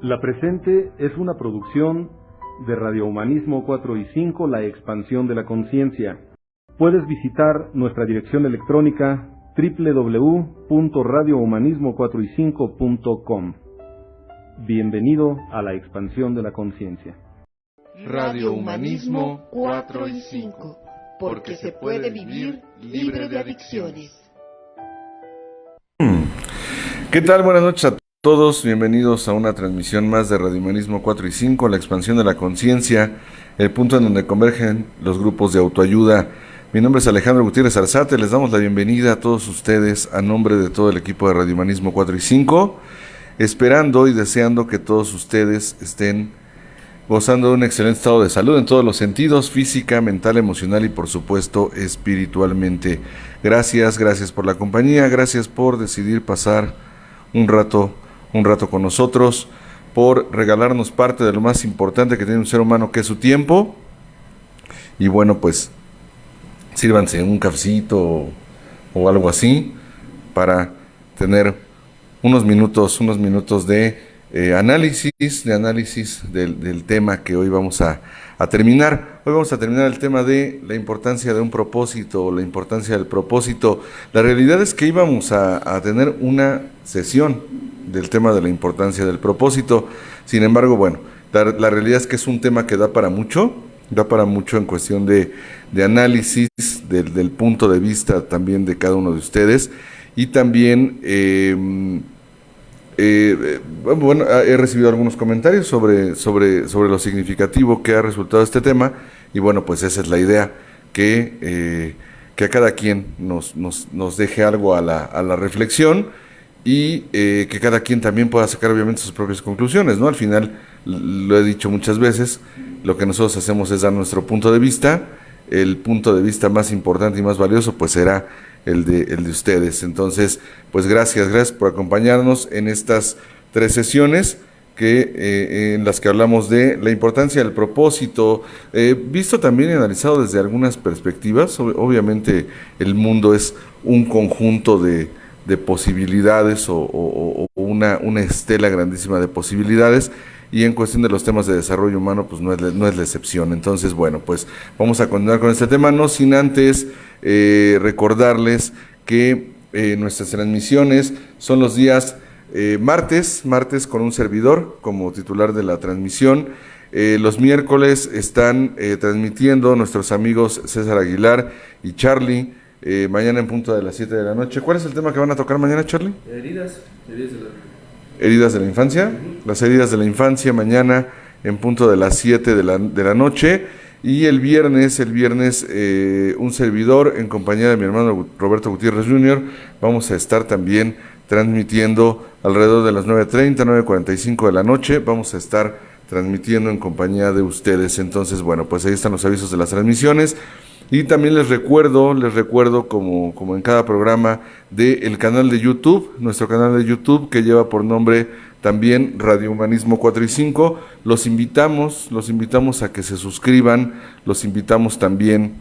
La presente es una producción de Radio Humanismo 4 y 5, la expansión de la conciencia. Puedes visitar nuestra dirección electrónica www.radiohumanismo4y5.com. Bienvenido a la expansión de la conciencia. Radio Humanismo 4 y 5, porque se puede vivir libre de adicciones. ¿Qué tal? Buenas noches a todos, bienvenidos a una transmisión más de Radio Humanismo 4 y 5, la expansión de la conciencia, el punto en donde convergen los grupos de autoayuda. Mi nombre es Alejandro Gutiérrez Arzate, les damos la bienvenida a todos ustedes a nombre de todo el equipo de Radio Humanismo 4 y 5, esperando y deseando que todos ustedes estén gozando de un excelente estado de salud en todos los sentidos, física, mental, emocional y por supuesto espiritualmente. Gracias por la compañía, gracias por decidir pasar un rato con nosotros, por regalarnos parte de lo más importante que tiene un ser humano, que es su tiempo. Y bueno, pues sírvanse un cafecito o algo así para tener unos minutos de análisis del tema que hoy vamos a terminar. Hoy vamos a terminar el tema de la importancia de un propósito, o la importancia del propósito. La realidad es que íbamos a tener una sesión del tema de la importancia del propósito. Sin embargo, bueno, la realidad es que es un tema que da para mucho en cuestión de análisis del punto de vista también de cada uno de ustedes. Y también he recibido algunos comentarios sobre lo significativo que ha resultado este tema, y bueno, pues esa es la idea, que a cada quien nos deje algo a la reflexión, y que cada quien también pueda sacar obviamente sus propias conclusiones, ¿no? Al final, lo he dicho muchas veces, lo que nosotros hacemos es dar nuestro punto de vista. El punto de vista más importante y más valioso pues será el de ustedes. Entonces, pues gracias por acompañarnos en estas 3 sesiones en las que hablamos de la importancia del propósito, visto también y analizado desde algunas perspectivas. Obviamente el mundo es un conjunto de posibilidades o una estela grandísima de posibilidades, y en cuestión de los temas de desarrollo humano pues no es la excepción. Entonces, bueno, pues vamos a continuar con este tema, no sin antes recordarles que nuestras transmisiones son los días martes con un servidor como titular de la transmisión. Los miércoles están transmitiendo nuestros amigos César Aguilar y Charlie, mañana en punto de las 7 de la noche. ¿Cuál es el tema que van a tocar mañana, Charlie? Heridas de la infancia. Las heridas de la infancia mañana en punto de las 7 de la noche. Y el viernes un servidor en compañía de mi hermano Roberto Gutiérrez Jr. vamos a estar también transmitiendo alrededor de las 9:30, 9:45 de la noche. Vamos a estar transmitiendo en compañía de ustedes. Entonces, bueno, pues ahí están los avisos de las transmisiones. Y también les recuerdo como en cada programa, del canal de YouTube, nuestro canal de YouTube que lleva por nombre también Radio Humanismo 4 y 5. Los invitamos a que se suscriban, los invitamos también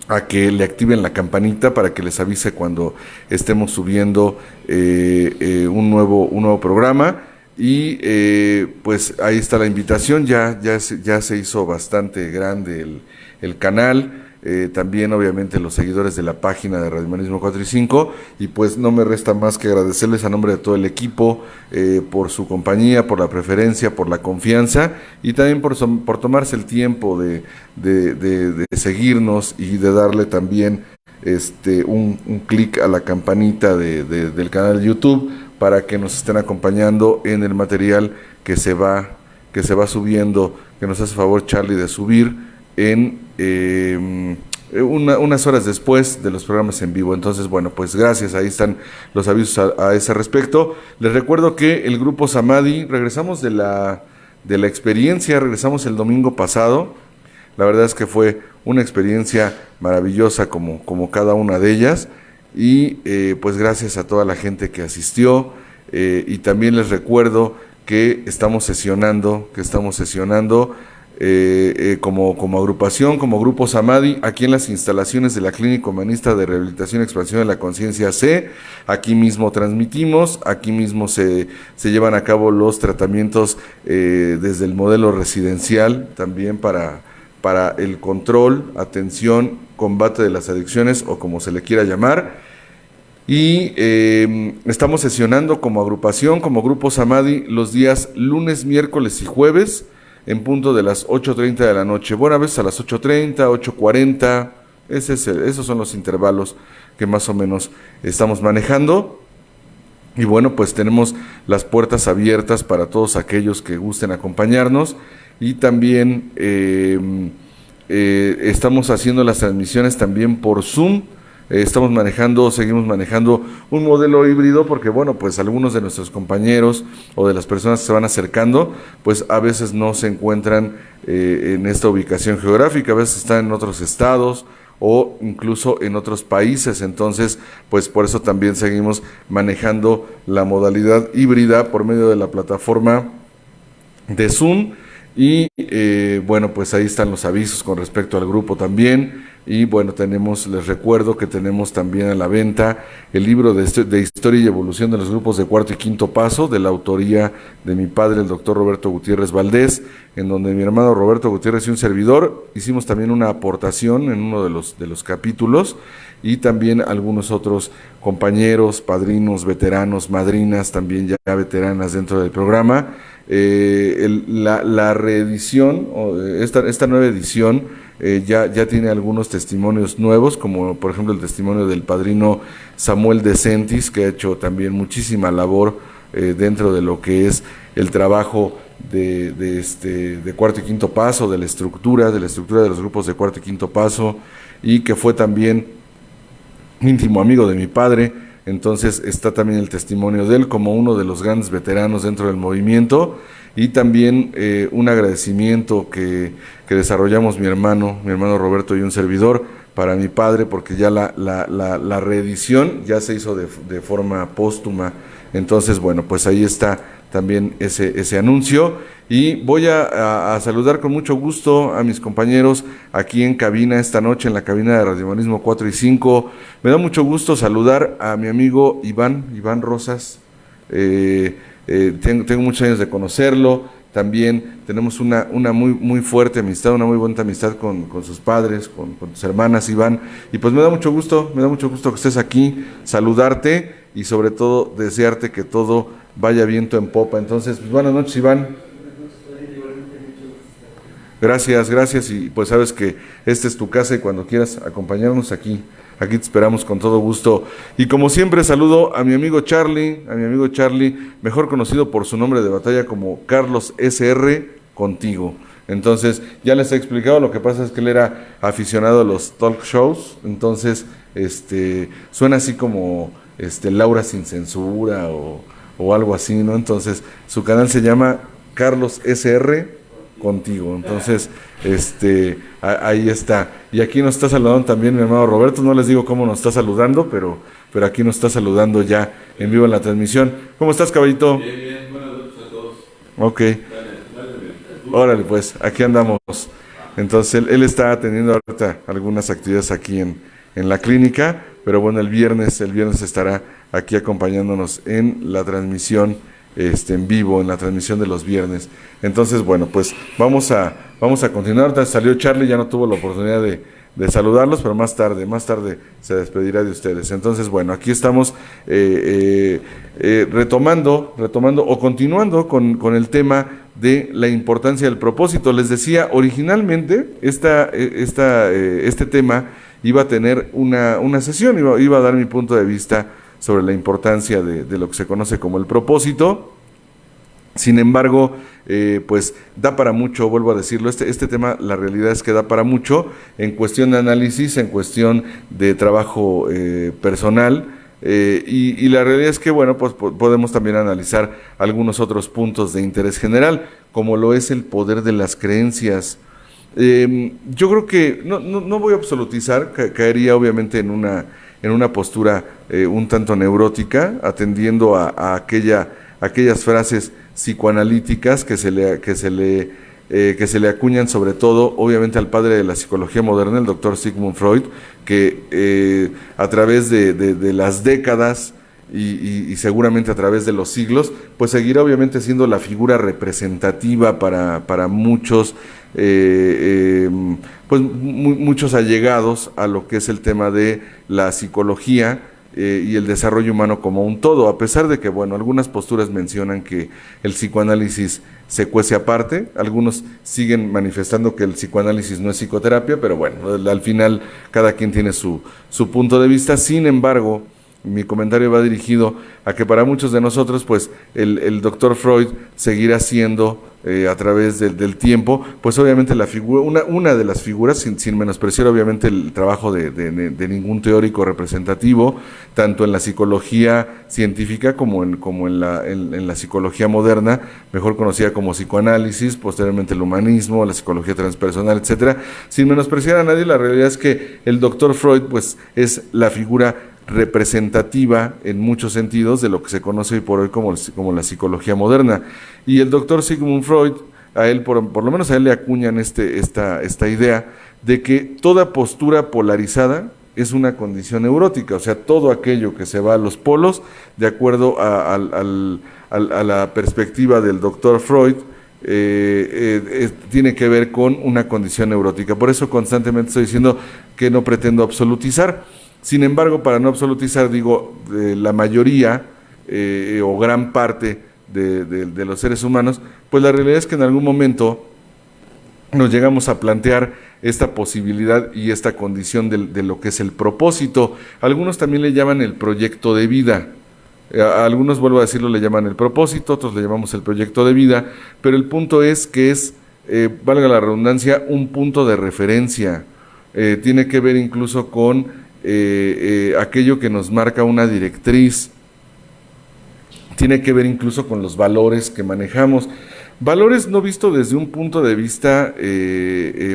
a que le activen la campanita para que les avise cuando estemos subiendo un nuevo programa. Y pues ahí está la invitación, ya se hizo bastante grande el canal. También obviamente los seguidores de la página de Radio Humanismo 4 y 5, y pues no me resta más que agradecerles a nombre de todo el equipo por su compañía, por la preferencia, por la confianza, y también por tomarse el tiempo de seguirnos y de darle también un clic a la campanita del canal de YouTube para que nos estén acompañando en el material que se va subiendo, que nos hace favor Charlie de subir en unas horas después de los programas en vivo. Entonces, bueno, pues gracias, ahí están los avisos a ese respecto. Les recuerdo que el grupo Samadhi, regresamos de la experiencia, regresamos el domingo pasado. La verdad es que fue una experiencia maravillosa como cada una de ellas, y pues gracias a toda la gente que asistió, y también les recuerdo que estamos sesionando como agrupación, como Grupo Samadhi, aquí en las instalaciones de la Clínica Humanista de Rehabilitación y Expansión de la Conciencia C. Aquí mismo transmitimos, aquí mismo se llevan a cabo los tratamientos desde el modelo residencial, también para el control, atención, combate de las adicciones o como se le quiera llamar. Y estamos sesionando como agrupación, como Grupo Samadhi, los días lunes, miércoles y jueves, en punto de las 8:30 de la noche. Bueno, a veces a las 8:30, 8:40, esos son los intervalos que más o menos estamos manejando. Y bueno, pues tenemos las puertas abiertas para todos aquellos que gusten acompañarnos. Y también estamos haciendo las transmisiones también por Zoom. Seguimos manejando un modelo híbrido porque, bueno, pues algunos de nuestros compañeros o de las personas que se van acercando, pues a veces no se encuentran en esta ubicación geográfica, a veces están en otros estados o incluso en otros países. Entonces, pues por eso también seguimos manejando la modalidad híbrida por medio de la plataforma de Zoom. Y bueno, pues ahí están los avisos con respecto al grupo también. Y bueno, les recuerdo que tenemos también a la venta el libro de Historia y Evolución de los Grupos de Cuarto y Quinto Paso, de la autoría de mi padre, el doctor Roberto Gutiérrez Valdés, en donde mi hermano Roberto Gutiérrez y un servidor hicimos también una aportación en uno de los capítulos, y también algunos otros compañeros, padrinos, veteranos, madrinas, también ya veteranas dentro del programa. La reedición, esta nueva edición, ya tiene algunos testimonios nuevos, como por ejemplo el testimonio del padrino Samuel de Sentis, que ha hecho también muchísima labor dentro de lo que es el trabajo de cuarto y quinto paso, de la estructura de los grupos de cuarto y quinto paso, y que fue también íntimo amigo de mi padre. Entonces está también el testimonio de él como uno de los grandes veteranos dentro del movimiento, y también un agradecimiento que desarrollamos mi hermano Roberto y un servidor para mi padre, porque ya la reedición ya se hizo de forma póstuma. Entonces, bueno, pues ahí está también ese anuncio. Y voy a saludar con mucho gusto a mis compañeros aquí en cabina esta noche, en la cabina de Radio Humanismo 4 y 5. Me da mucho gusto saludar a mi amigo Iván Rosas. Tengo muchos años de conocerlo. También tenemos una muy, muy fuerte amistad, una muy buena amistad con sus padres, con tus hermanas, Iván. Y pues me da mucho gusto que estés aquí, saludarte y sobre todo desearte que todo vaya viento en popa. Entonces, pues, buenas noches, Iván. Gracias, y pues sabes que esta es tu casa y cuando quieras acompañarnos aquí te esperamos con todo gusto. Y como siempre saludo a mi amigo Charlie, mejor conocido por su nombre de batalla como Carlos SR Contigo. Entonces, ya les he explicado, lo que pasa es que él era aficionado a los talk shows, entonces suena así como Laura sin censura o algo así, ¿no? Entonces, su canal se llama Carlos SR Contigo. Entonces, ahí está. Y aquí nos está saludando también mi hermano Roberto. No les digo cómo nos está saludando, pero aquí nos está saludando ya en vivo en la transmisión. ¿Cómo estás, caballito? Bien, buenas noches a todos. Ok. Dale. Órale, pues, aquí andamos. Entonces, él está teniendo ahorita algunas actividades aquí en la clínica, pero bueno, el viernes estará aquí acompañándonos en la transmisión en vivo, en la transmisión de los viernes. Entonces, bueno, pues vamos a continuar. Ahorita salió Charlie, ya no tuvo la oportunidad de saludarlos, pero más tarde se despedirá de ustedes. Entonces, bueno, aquí estamos retomando o continuando con el tema de la importancia del propósito. Les decía, originalmente este tema iba a tener una sesión, iba a dar mi punto de vista sobre la importancia de lo que se conoce como el propósito. Sin embargo, pues da para mucho, vuelvo a decirlo, este tema, la realidad es que da para mucho en cuestión de análisis, en cuestión de trabajo personal, y la realidad es que, bueno, pues podemos también analizar algunos otros puntos de interés general, como lo es el poder de las creencias. Yo creo que no voy a absolutizar, caería obviamente en una postura un tanto neurótica, atendiendo a aquellas frases psicoanalíticas que se que se le acuñan sobre todo, obviamente, al padre de la psicología moderna, el doctor Sigmund Freud, que a través de las décadas y seguramente a través de los siglos, pues seguirá obviamente siendo la figura representativa para muchos, pues muchos allegados a lo que es el tema de la psicología y el desarrollo humano como un todo, a pesar de que, bueno, algunas posturas mencionan que el psicoanálisis se cuece aparte, algunos siguen manifestando que el psicoanálisis no es psicoterapia, pero bueno, al final cada quien tiene su punto de vista. Sin embargo, mi comentario va dirigido a que para muchos de nosotros, pues, el doctor Freud seguirá siendo, a través del tiempo, pues obviamente la figura, una de las figuras, sin menospreciar obviamente el trabajo de ningún teórico representativo, tanto en la psicología científica como en la psicología moderna, mejor conocida como psicoanálisis, posteriormente el humanismo, la psicología transpersonal, etcétera. Sin menospreciar a nadie, la realidad es que el doctor Freud, pues, es la figura representativa en muchos sentidos de lo que se conoce hoy por hoy como la psicología moderna. Y el doctor Sigmund Freud, a él por lo menos a él le acuñan esta idea de que toda postura polarizada es una condición neurótica, o sea, todo aquello que se va a los polos, de acuerdo a la perspectiva del doctor Freud, tiene que ver con una condición neurótica. Por eso constantemente estoy diciendo que no pretendo absolutizar. Sin embargo, para no absolutizar, digo, la mayoría o gran parte de los seres humanos, pues la realidad es que en algún momento nos llegamos a plantear esta posibilidad y esta condición de lo que es el propósito. Algunos también le llaman el proyecto de vida. A algunos, vuelvo a decirlo, le llaman el propósito, otros le llamamos el proyecto de vida, pero el punto es que es, valga la redundancia, un punto de referencia. Tiene que ver incluso con aquello que nos marca una directriz, tiene que ver incluso con los valores que manejamos, valores no visto desde un punto de vista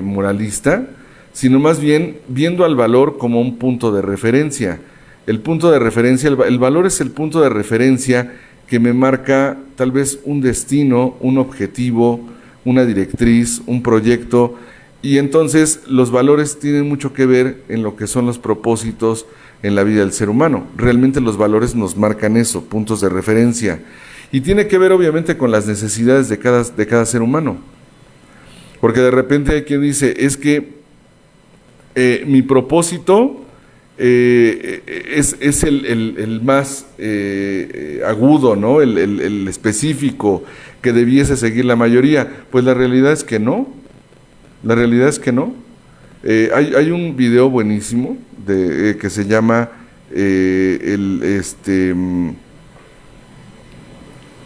moralista, sino más bien viendo al valor como un punto de referencia. El punto de referencia, el valor es el punto de referencia que me marca tal vez un destino, un objetivo, una directriz, un proyecto. Y entonces los valores tienen mucho que ver en lo que son los propósitos en la vida del ser humano. Realmente los valores nos marcan eso, puntos de referencia. Y tiene que ver obviamente con las necesidades de cada ser humano. Porque de repente hay quien dice, es que mi propósito es el más agudo, ¿no? El específico que debiese seguir la mayoría. Pues la realidad es que no. La realidad es que no. Hay un video buenísimo que se llama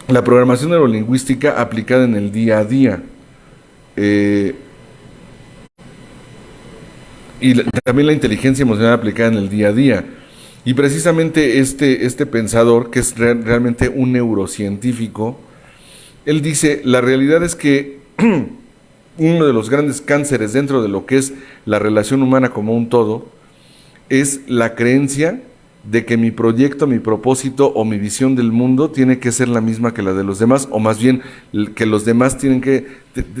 la programación neurolingüística aplicada en el día a día. Y también la inteligencia emocional aplicada en el día a día. Y precisamente este pensador, que es realmente un neurocientífico, él dice, la realidad es que uno de los grandes cánceres dentro de lo que es la relación humana como un todo es la creencia de que mi proyecto, mi propósito o mi visión del mundo tiene que ser la misma que la de los demás, o más bien que los demás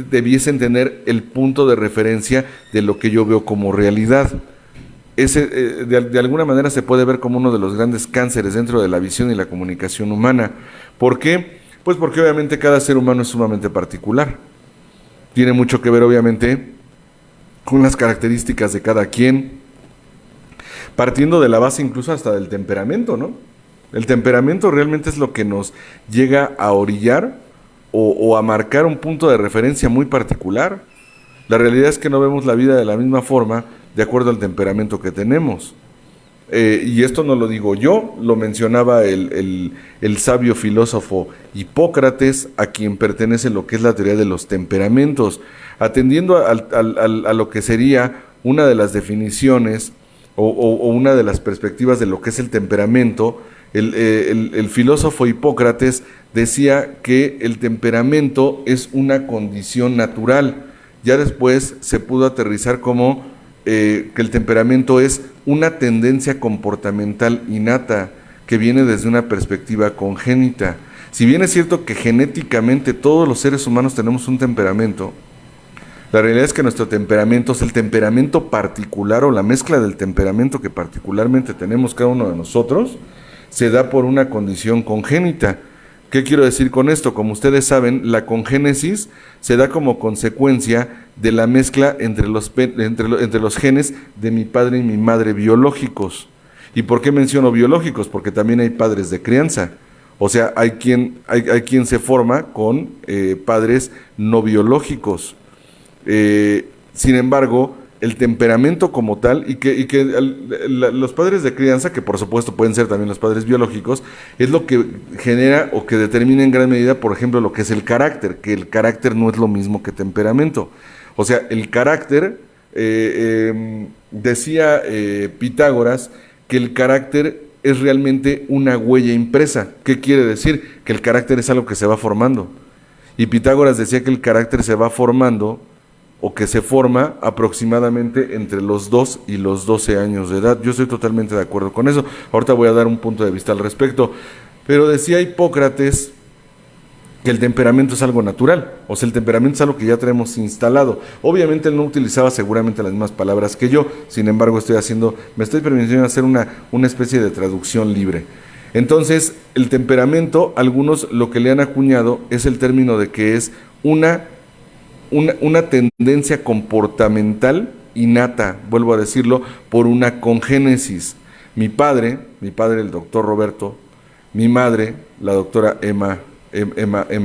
debiesen tener el punto de referencia de lo que yo veo como realidad. De alguna manera se puede ver como uno de los grandes cánceres dentro de la visión y la comunicación humana. ¿Por qué? Pues porque obviamente cada ser humano es sumamente particular. Tiene mucho que ver obviamente con las características de cada quien, partiendo de la base incluso hasta del temperamento, ¿no? El temperamento realmente es lo que nos llega a orillar o a marcar un punto de referencia muy particular. La realidad es que no vemos la vida de la misma forma de acuerdo al temperamento que tenemos. Y esto no lo digo yo, lo mencionaba el sabio filósofo Hipócrates, a quien pertenece lo que es la teoría de los temperamentos, atendiendo a lo que sería una de las definiciones o una de las perspectivas de lo que es el temperamento. El filósofo Hipócrates decía que el temperamento es una condición natural. Ya después se pudo aterrizar como que el temperamento es una tendencia comportamental innata que viene desde una perspectiva congénita. Si bien es cierto que genéticamente todos los seres humanos tenemos un temperamento, La realidad es que nuestro temperamento, el temperamento particular o la mezcla del temperamento que particularmente tenemos cada uno de nosotros, se da por una condición congénita. ¿Qué quiero decir con esto? Como ustedes saben, la congénesis se da como consecuencia de la mezcla entre los genes de mi padre y mi madre biológicos. ¿Y por qué menciono biológicos? Porque también hay padres de crianza. O sea, hay quien se forma con padres no biológicos. Sin embargo, el temperamento como tal, y que los padres de crianza, que por supuesto pueden ser también los padres biológicos, es lo que genera o que determina en gran medida, por ejemplo, lo que es el carácter, que el carácter no es lo mismo que temperamento. O sea, el carácter, decía Pitágoras, que el carácter es realmente una huella impresa. ¿Qué quiere decir? Que el carácter es algo que se va formando. Y Pitágoras decía que el carácter se va formando o que se forma aproximadamente entre los 2 y los 12 años de edad. Yo estoy totalmente de acuerdo con eso. Ahorita voy a dar un punto de vista al respecto. Pero decía Hipócrates que el temperamento es algo natural, o sea, el temperamento es algo que ya tenemos instalado. Obviamente él no utilizaba seguramente las mismas palabras que yo, sin embargo me estoy permitiendo hacer una especie de traducción libre. Entonces, el temperamento, algunos lo que le han acuñado es el término de que es una tendencia comportamental innata, vuelvo a decirlo, por una congénesis. Mi padre, el doctor Roberto, mi madre, la doctora Emma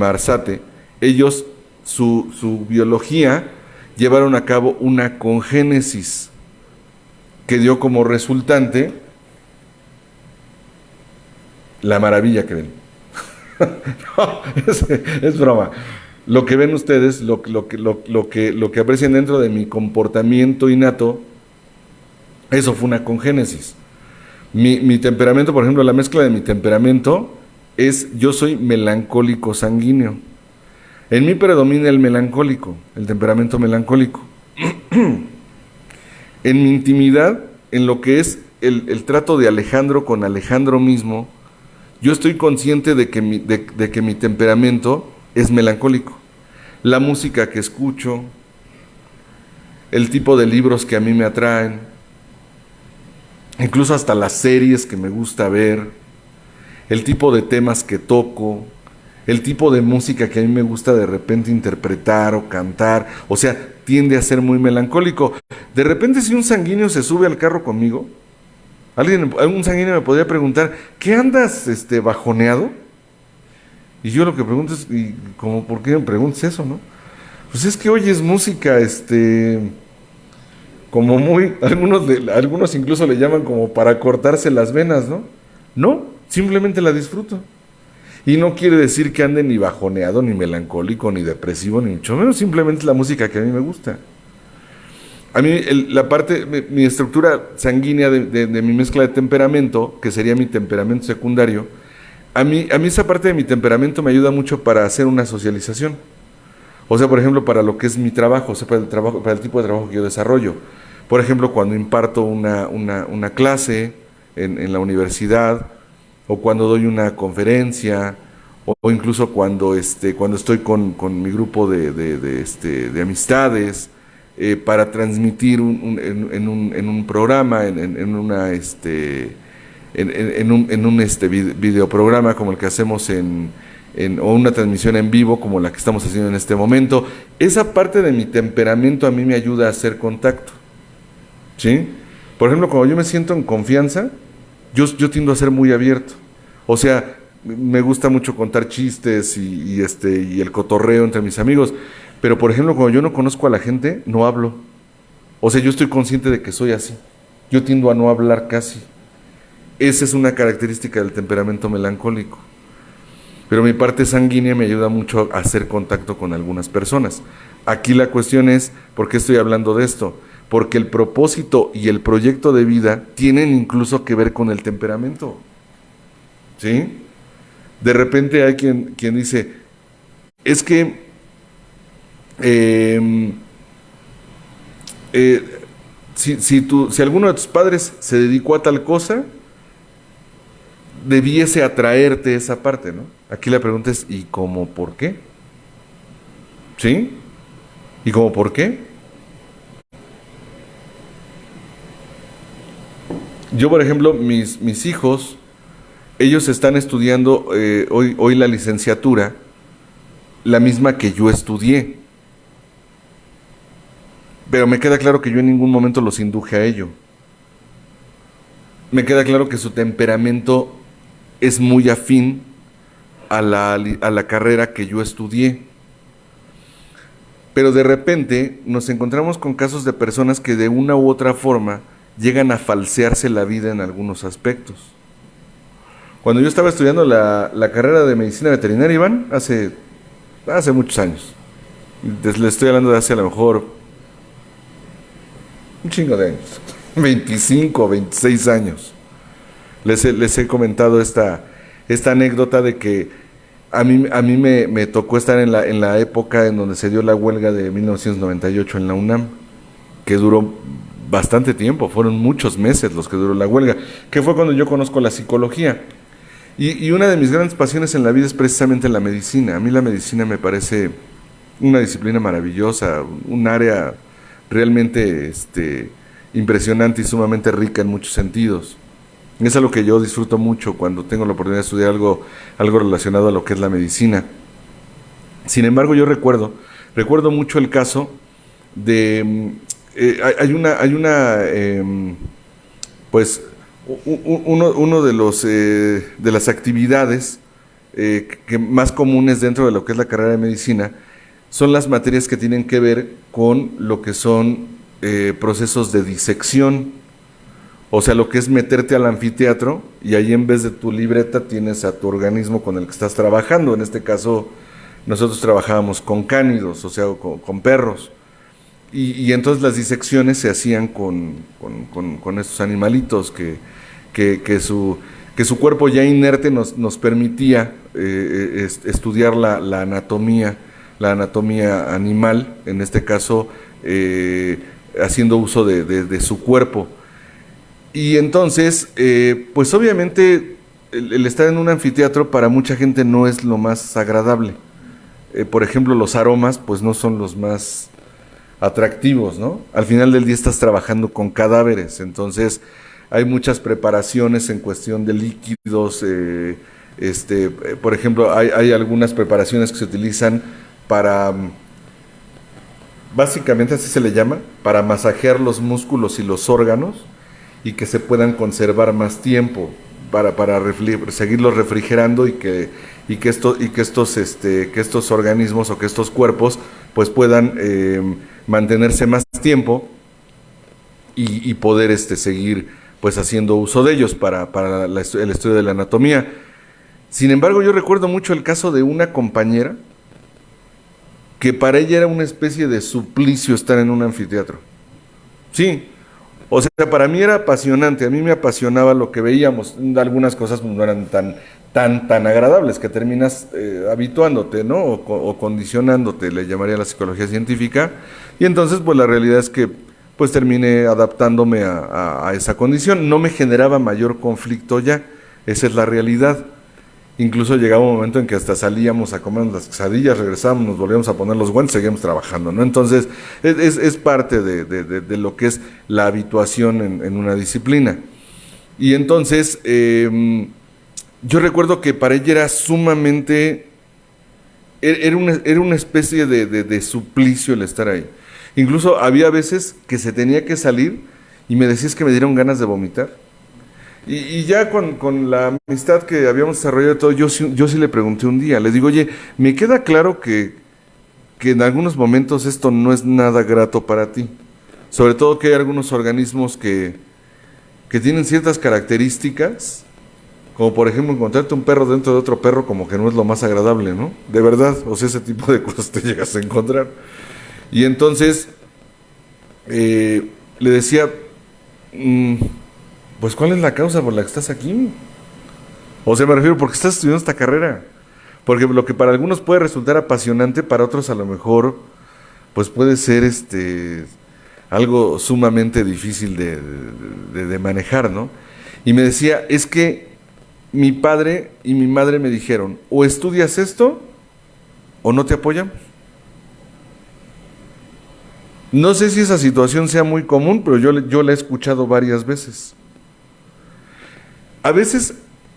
Arzate, ellos, su biología, llevaron a cabo una congénesis que dio como resultante la maravilla que ven. No, es broma. Lo que ven ustedes, lo que aprecian dentro de mi comportamiento innato, eso fue una congénesis. Mi temperamento, por ejemplo, la mezcla de mi temperamento yo soy melancólico sanguíneo. En mí predomina el melancólico, el temperamento melancólico. En mi intimidad, en lo que es el trato de Alejandro con Alejandro mismo, yo estoy consciente de que mi temperamento es melancólico. La música que escucho, el tipo de libros que a mí me atraen, incluso hasta las series que me gusta ver, el tipo de temas que toco, el tipo de música que a mí me gusta de repente interpretar o cantar, o sea, tiende a ser muy melancólico. De repente, si un sanguíneo se sube al carro conmigo, algún sanguíneo me podría preguntar, ¿qué andas bajoneado? Y yo lo que pregunto es, ¿y como por qué me preguntas eso, no? Pues es que oyes música, como muy, algunos incluso le llaman como para cortarse las venas, ¿no? No, simplemente la disfruto. Y no quiere decir que ande ni bajoneado, ni melancólico, ni depresivo, ni mucho menos, simplemente es la música que a mí me gusta. A mí mi estructura sanguínea de mi mezcla de temperamento, que sería mi temperamento secundario, a mí esa parte de mi temperamento me ayuda mucho para hacer una socialización. O sea, por ejemplo, para lo que es mi trabajo, o sea, para el tipo de trabajo que yo desarrollo. Por ejemplo, cuando imparto una clase en la universidad, o cuando doy una conferencia, o incluso cuando estoy con mi grupo de amistades, para transmitir en un programa, en un videoprograma como el que hacemos o una transmisión en vivo como la que estamos haciendo en este momento. Esa parte de mi temperamento a mí me ayuda a hacer contacto, ¿sí? Por ejemplo, cuando yo me siento en confianza, yo tiendo a ser muy abierto. O sea, me gusta mucho contar chistes y el cotorreo entre mis amigos. Pero, por ejemplo, cuando yo no conozco a la gente, no hablo. O sea, yo estoy consciente de que soy así. Yo tiendo a no hablar casi. Esa es una característica del temperamento melancólico. Pero mi parte sanguínea me ayuda mucho a hacer contacto con algunas personas. Aquí la cuestión es, ¿por qué estoy hablando de esto? Porque el propósito y el proyecto de vida tienen incluso que ver con el temperamento. ¿Sí? De repente hay quien dice, es que si alguno de tus padres se dedicó a tal cosa, debiese atraerte esa parte, ¿no? Aquí la pregunta es, ¿y cómo por qué? ¿Sí? ¿Y cómo por qué? Yo, por ejemplo, mis hijos, ellos están estudiando hoy la licenciatura, la misma que yo estudié. Pero me queda claro que yo en ningún momento los induje a ello. Me queda claro que su temperamento es muy afín a la carrera que yo estudié. Pero de repente nos encontramos con casos de personas que de una u otra forma llegan a falsearse la vida en algunos aspectos. Cuando yo estaba estudiando la carrera de medicina veterinaria, Iván, hace muchos años, le estoy hablando de hace a lo mejor un chingo de años, 25, 26 años, les he comentado esta anécdota de que a mí me tocó estar en la época en donde se dio la huelga de 1998 en la UNAM, que duró bastante tiempo, fueron muchos meses los que duró la huelga, que fue cuando yo conozco la psicología. Y una de mis grandes pasiones en la vida es precisamente la medicina. A mí la medicina me parece una disciplina maravillosa, un área realmente impresionante y sumamente rica en muchos sentidos. Es algo que yo disfruto mucho cuando tengo la oportunidad de estudiar algo relacionado a lo que es la medicina. Sin embargo, yo recuerdo mucho el caso de pues uno de las actividades que más comunes dentro de lo que es la carrera de medicina son las materias que tienen que ver con lo que son procesos de disección. O sea, lo que es meterte al anfiteatro y ahí en vez de tu libreta tienes a tu organismo con el que estás trabajando. En este caso, nosotros trabajábamos con cánidos, o sea, con perros. Y entonces las disecciones se hacían con estos animalitos que su cuerpo ya inerte nos permitía estudiar la anatomía animal, en este caso haciendo uso de su cuerpo. Y entonces, pues obviamente el estar en un anfiteatro para mucha gente no es lo más agradable. Por ejemplo, los aromas pues no son los más atractivos, ¿no? Al final del día estás trabajando con cadáveres, entonces hay muchas preparaciones en cuestión de líquidos, por ejemplo, hay algunas preparaciones que se utilizan para, básicamente así se le llama, para masajear los músculos y los órganos y que se puedan conservar más tiempo para seguirlos refrigerando y que estos organismos o que estos cuerpos pues puedan mantenerse más tiempo y poder seguir pues haciendo uso de ellos para el estudio de la anatomía. Sin embargo, yo recuerdo mucho el caso de una compañera que para ella era una especie de suplicio estar en un anfiteatro. Sí, o sea, para mí era apasionante, a mí me apasionaba lo que veíamos. Algunas cosas no eran tan agradables que terminas habituándote, ¿no? O condicionándote, le llamaría la psicología científica. Y entonces, pues la realidad es que pues terminé adaptándome a esa condición. No me generaba mayor conflicto ya, esa es la realidad. Incluso llegaba un momento en que hasta salíamos a comer las quesadillas, regresábamos, nos volvíamos a poner los guantes, seguíamos trabajando, ¿no? Entonces, es parte de lo que es la habituación en una disciplina. Y entonces, yo recuerdo que para ella era sumamente, era una especie de suplicio el estar ahí. Incluso había veces que se tenía que salir y me decías que me dieron ganas de vomitar. Y ya con la amistad que habíamos desarrollado todo, yo sí le pregunté un día, le digo, oye, me queda claro que en algunos momentos esto no es nada grato para ti. Sobre todo que hay algunos organismos que tienen ciertas características, como por ejemplo encontrarte un perro dentro de otro perro, como que no es lo más agradable, ¿no? De verdad, o sea, ese tipo de cosas te llegas a encontrar. Y entonces le decía, pues ¿cuál es la causa por la que estás aquí? O sea, me refiero, ¿por qué estás estudiando esta carrera? Porque lo que para algunos puede resultar apasionante, para otros a lo mejor pues puede ser algo sumamente difícil de manejar, ¿no? Y me decía, es que mi padre y mi madre me dijeron, o estudias esto o no te apoyamos. No sé si esa situación sea muy común, pero yo la he escuchado varias veces. A veces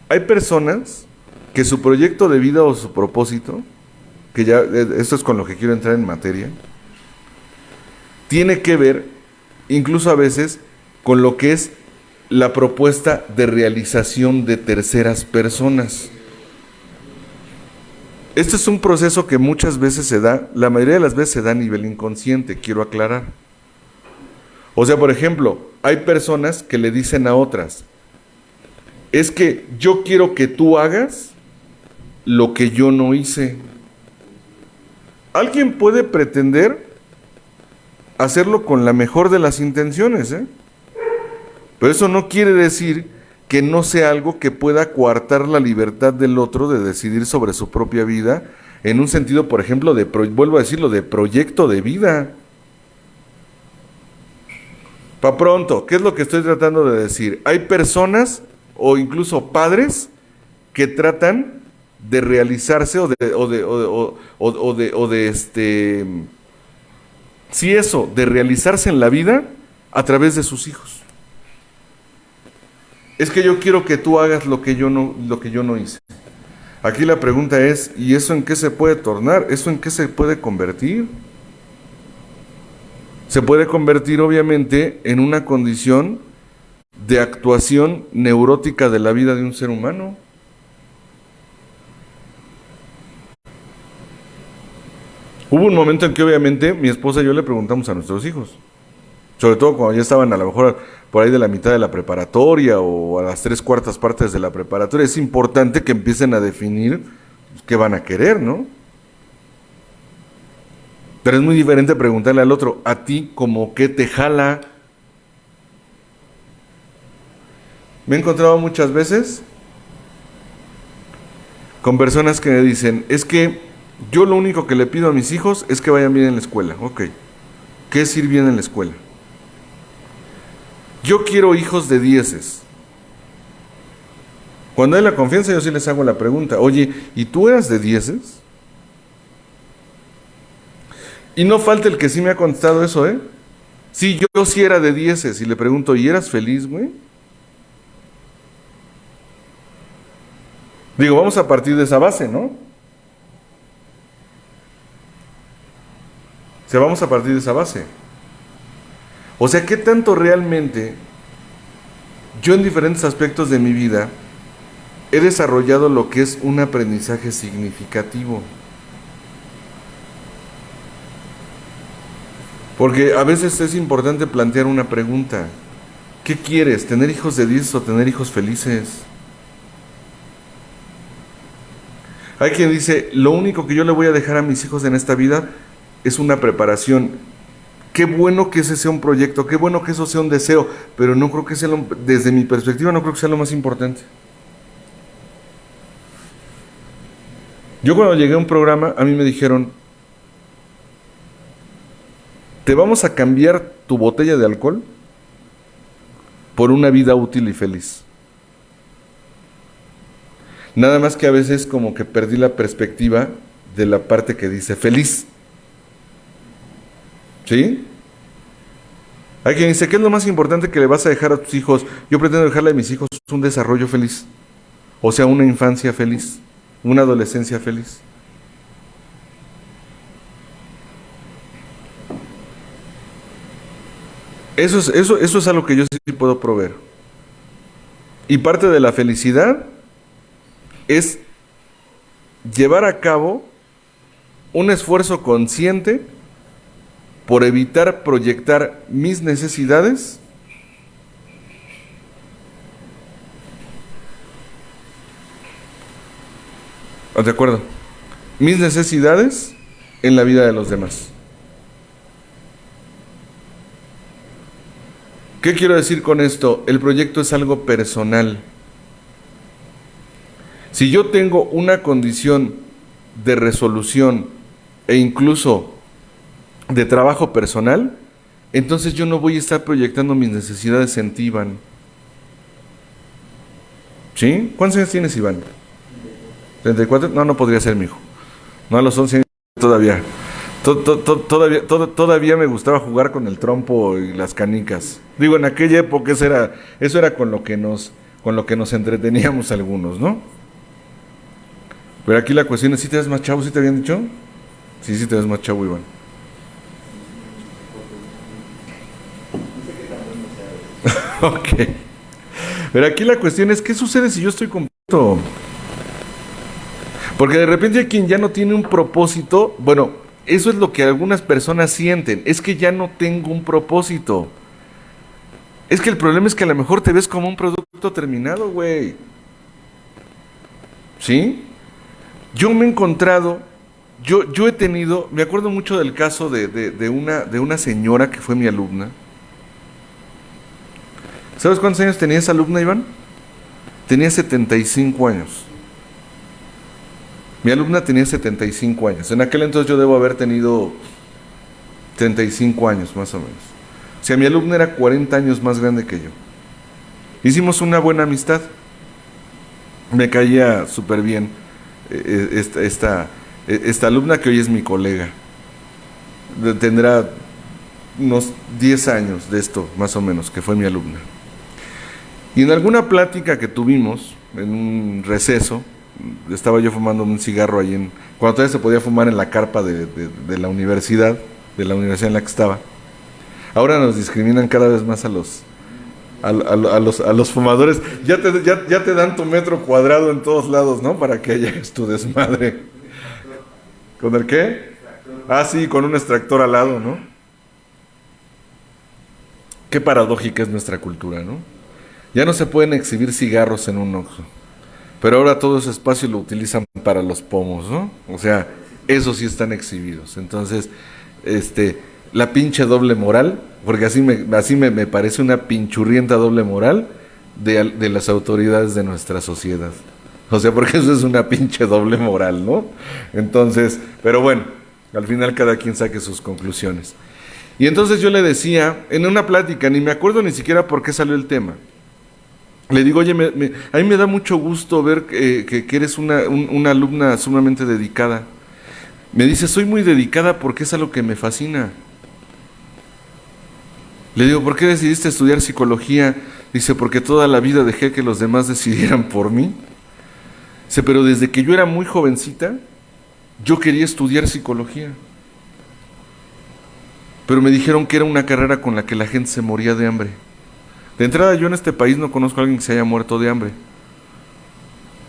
hay personas que su proyecto de vida o su propósito, que ya esto es con lo que quiero entrar en materia, tiene que ver, incluso a veces, con lo que es la propuesta de realización de terceras personas. Este es un proceso que muchas veces se da, la mayoría de las veces se da a nivel inconsciente, quiero aclarar. O sea, por ejemplo, hay personas que le dicen a otras, es que yo quiero que tú hagas lo que yo no hice. Alguien puede pretender hacerlo con la mejor de las intenciones, ¿eh? Pero eso no quiere decir que no sea algo que pueda coartar la libertad del otro de decidir sobre su propia vida, en un sentido, por ejemplo, vuelvo a decirlo, de proyecto de vida. Pa' pronto, ¿qué es lo que estoy tratando de decir? Hay personas o incluso padres que tratan de realizarse de realizarse en la vida a través de sus hijos. Es que yo quiero que tú hagas lo que yo no hice. Aquí la pregunta es, ¿y eso en qué se puede tornar? ¿Eso en qué se puede convertir? Se puede convertir obviamente en una condición de actuación neurótica de la vida de un ser humano. Hubo un momento en que obviamente mi esposa y yo le preguntamos a nuestros hijos, sobre todo cuando ya estaban a lo mejor por ahí de la mitad de la preparatoria o a las 3/4 partes de la preparatoria, es importante que empiecen a definir qué van a querer, ¿no? Pero es muy diferente preguntarle al otro, a ti como qué te jala. Me he encontrado muchas veces con personas que me dicen, es que yo lo único que le pido a mis hijos es que vayan bien en la escuela. Ok, ¿qué es ir bien en la escuela? Yo quiero hijos de 10. Cuando hay la confianza yo sí les hago la pregunta, oye, ¿y tú eras de 10? Y no falta el que sí me ha contestado eso, ¿eh? Sí, yo sí era de 10 y le pregunto, ¿y eras feliz, güey? Digo, vamos a partir de esa base, ¿no? O sea, vamos a partir de esa base. O sea, ¿qué tanto realmente yo en diferentes aspectos de mi vida he desarrollado lo que es un aprendizaje significativo? Porque a veces es importante plantear una pregunta. ¿Qué quieres? ¿Tener hijos de 10 o tener hijos felices? Hay quien dice, lo único que yo le voy a dejar a mis hijos en esta vida es una preparación. Qué bueno que ese sea un proyecto, qué bueno que eso sea un deseo, pero no creo que sea, desde mi perspectiva, no creo que sea lo más importante. Yo cuando llegué a un programa, a mí me dijeron, te vamos a cambiar tu botella de alcohol por una vida útil y feliz. Nada más que a veces como que perdí la perspectiva de la parte que dice feliz. ¿Sí? Hay quien dice, ¿qué es lo más importante que le vas a dejar a tus hijos? Yo pretendo dejarle a mis hijos un desarrollo feliz. O sea, una infancia feliz, una adolescencia feliz. Eso es algo que yo sí puedo proveer. Y parte de la felicidad es llevar a cabo un esfuerzo consciente por evitar proyectar mis necesidades ¿de acuerdo? Mis necesidades en la vida de los demás. ¿Qué quiero decir con esto? El proyecto es algo personal. Si yo tengo una condición de resolución e incluso de trabajo personal, entonces yo no voy a estar proyectando mis necesidades en ti, Iván. ¿Sí? ¿Cuántos años tienes, Iván? ¿34? No podría ser mi hijo. No, a los 11 años todavía Todavía me gustaba jugar con el trompo y las canicas. Digo, en aquella época eso era con lo que nos entreteníamos algunos, ¿no? Pero aquí la cuestión es, ¿sí te ves más chavo? ¿Sí te habían dicho? Sí, sí te ves más chavo, Iván. Ok. Pero aquí la cuestión es, ¿qué sucede si yo estoy completo? Porque de repente hay quien ya no tiene un propósito. Bueno, eso es lo que algunas personas sienten. Es que ya no tengo un propósito. Es que el problema es que a lo mejor te ves como un producto terminado, güey. ¿Sí? Yo me he encontrado, yo he tenido, me acuerdo mucho del caso de una señora que fue mi alumna. ¿Sabes cuántos años tenía esa alumna, Iván? Tenía 75 años. Mi alumna tenía 75 años. En aquel entonces yo debo haber tenido 35 años, más o menos. O sea, mi alumna era 40 años más grande que yo. Hicimos una buena amistad. Me caía súper bien esta alumna que hoy es mi colega. Tendrá unos 10 años de esto, más o menos, que fue mi alumna. Y en alguna plática que tuvimos, en un receso, estaba yo fumando un cigarro ahí cuando todavía se podía fumar en la carpa de la universidad en la que estaba. Ahora nos discriminan cada vez más a los fumadores. Ya te dan tu metro cuadrado en todos lados, ¿no? Para que hagas tu desmadre. ¿Con el qué? Ah, sí, con un extractor al lado, ¿no? Qué paradójica es nuestra cultura, ¿no? Ya no se pueden exhibir cigarros en un Oxxo, pero ahora todo ese espacio lo utilizan para los pomos, ¿no? O sea, esos sí están exhibidos. Entonces, la pinche doble moral, porque así me parece una pinchurrienta doble moral de las autoridades de nuestra sociedad. O sea, porque eso es una pinche doble moral, ¿no? Entonces, pero bueno, al final cada quien saque sus conclusiones. Y entonces yo le decía, en una plática, ni me acuerdo ni siquiera por qué salió el tema. Le digo, oye, a mí me da mucho gusto ver que eres una alumna sumamente dedicada. Me dice, soy muy dedicada porque es algo que me fascina. Le digo, ¿por qué decidiste estudiar psicología? Dice, porque toda la vida dejé que los demás decidieran por mí. Dice, pero desde que yo era muy jovencita, yo quería estudiar psicología. Pero me dijeron que era una carrera con la que la gente se moría de hambre. De entrada, yo en este país no conozco a alguien que se haya muerto de hambre.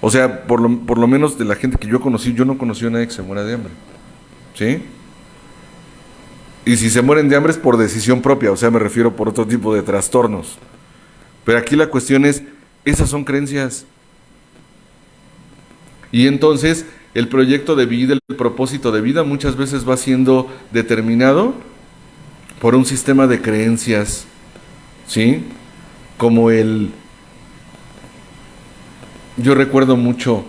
O sea, por lo menos de la gente que yo conocí, yo no conocí a nadie que se muera de hambre. ¿Sí? Y si se mueren de hambre es por decisión propia, o sea, me refiero por otro tipo de trastornos. Pero aquí la cuestión es, esas son creencias. Y entonces, el proyecto de vida, el propósito de vida, muchas veces va siendo determinado por un sistema de creencias, ¿sí? Como yo recuerdo mucho,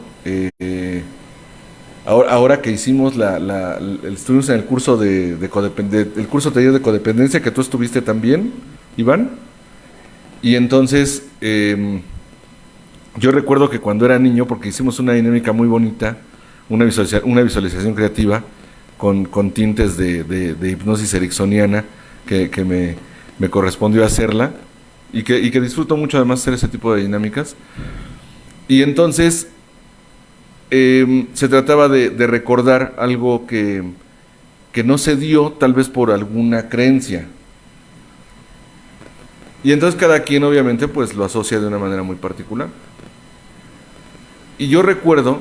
ahora que hicimos estuvimos en el curso el curso taller de codependencia, que tú estuviste también, Iván, y entonces yo recuerdo que cuando era niño, porque hicimos una dinámica muy bonita, una visualización creativa, con tintes de hipnosis ericksoniana, que me correspondió hacerla, y que disfruto mucho además hacer ese tipo de dinámicas. Y entonces se trataba de recordar algo que no se dio, tal vez por alguna creencia. Y entonces cada quien obviamente pues lo asocia de una manera muy particular. Y yo recuerdo,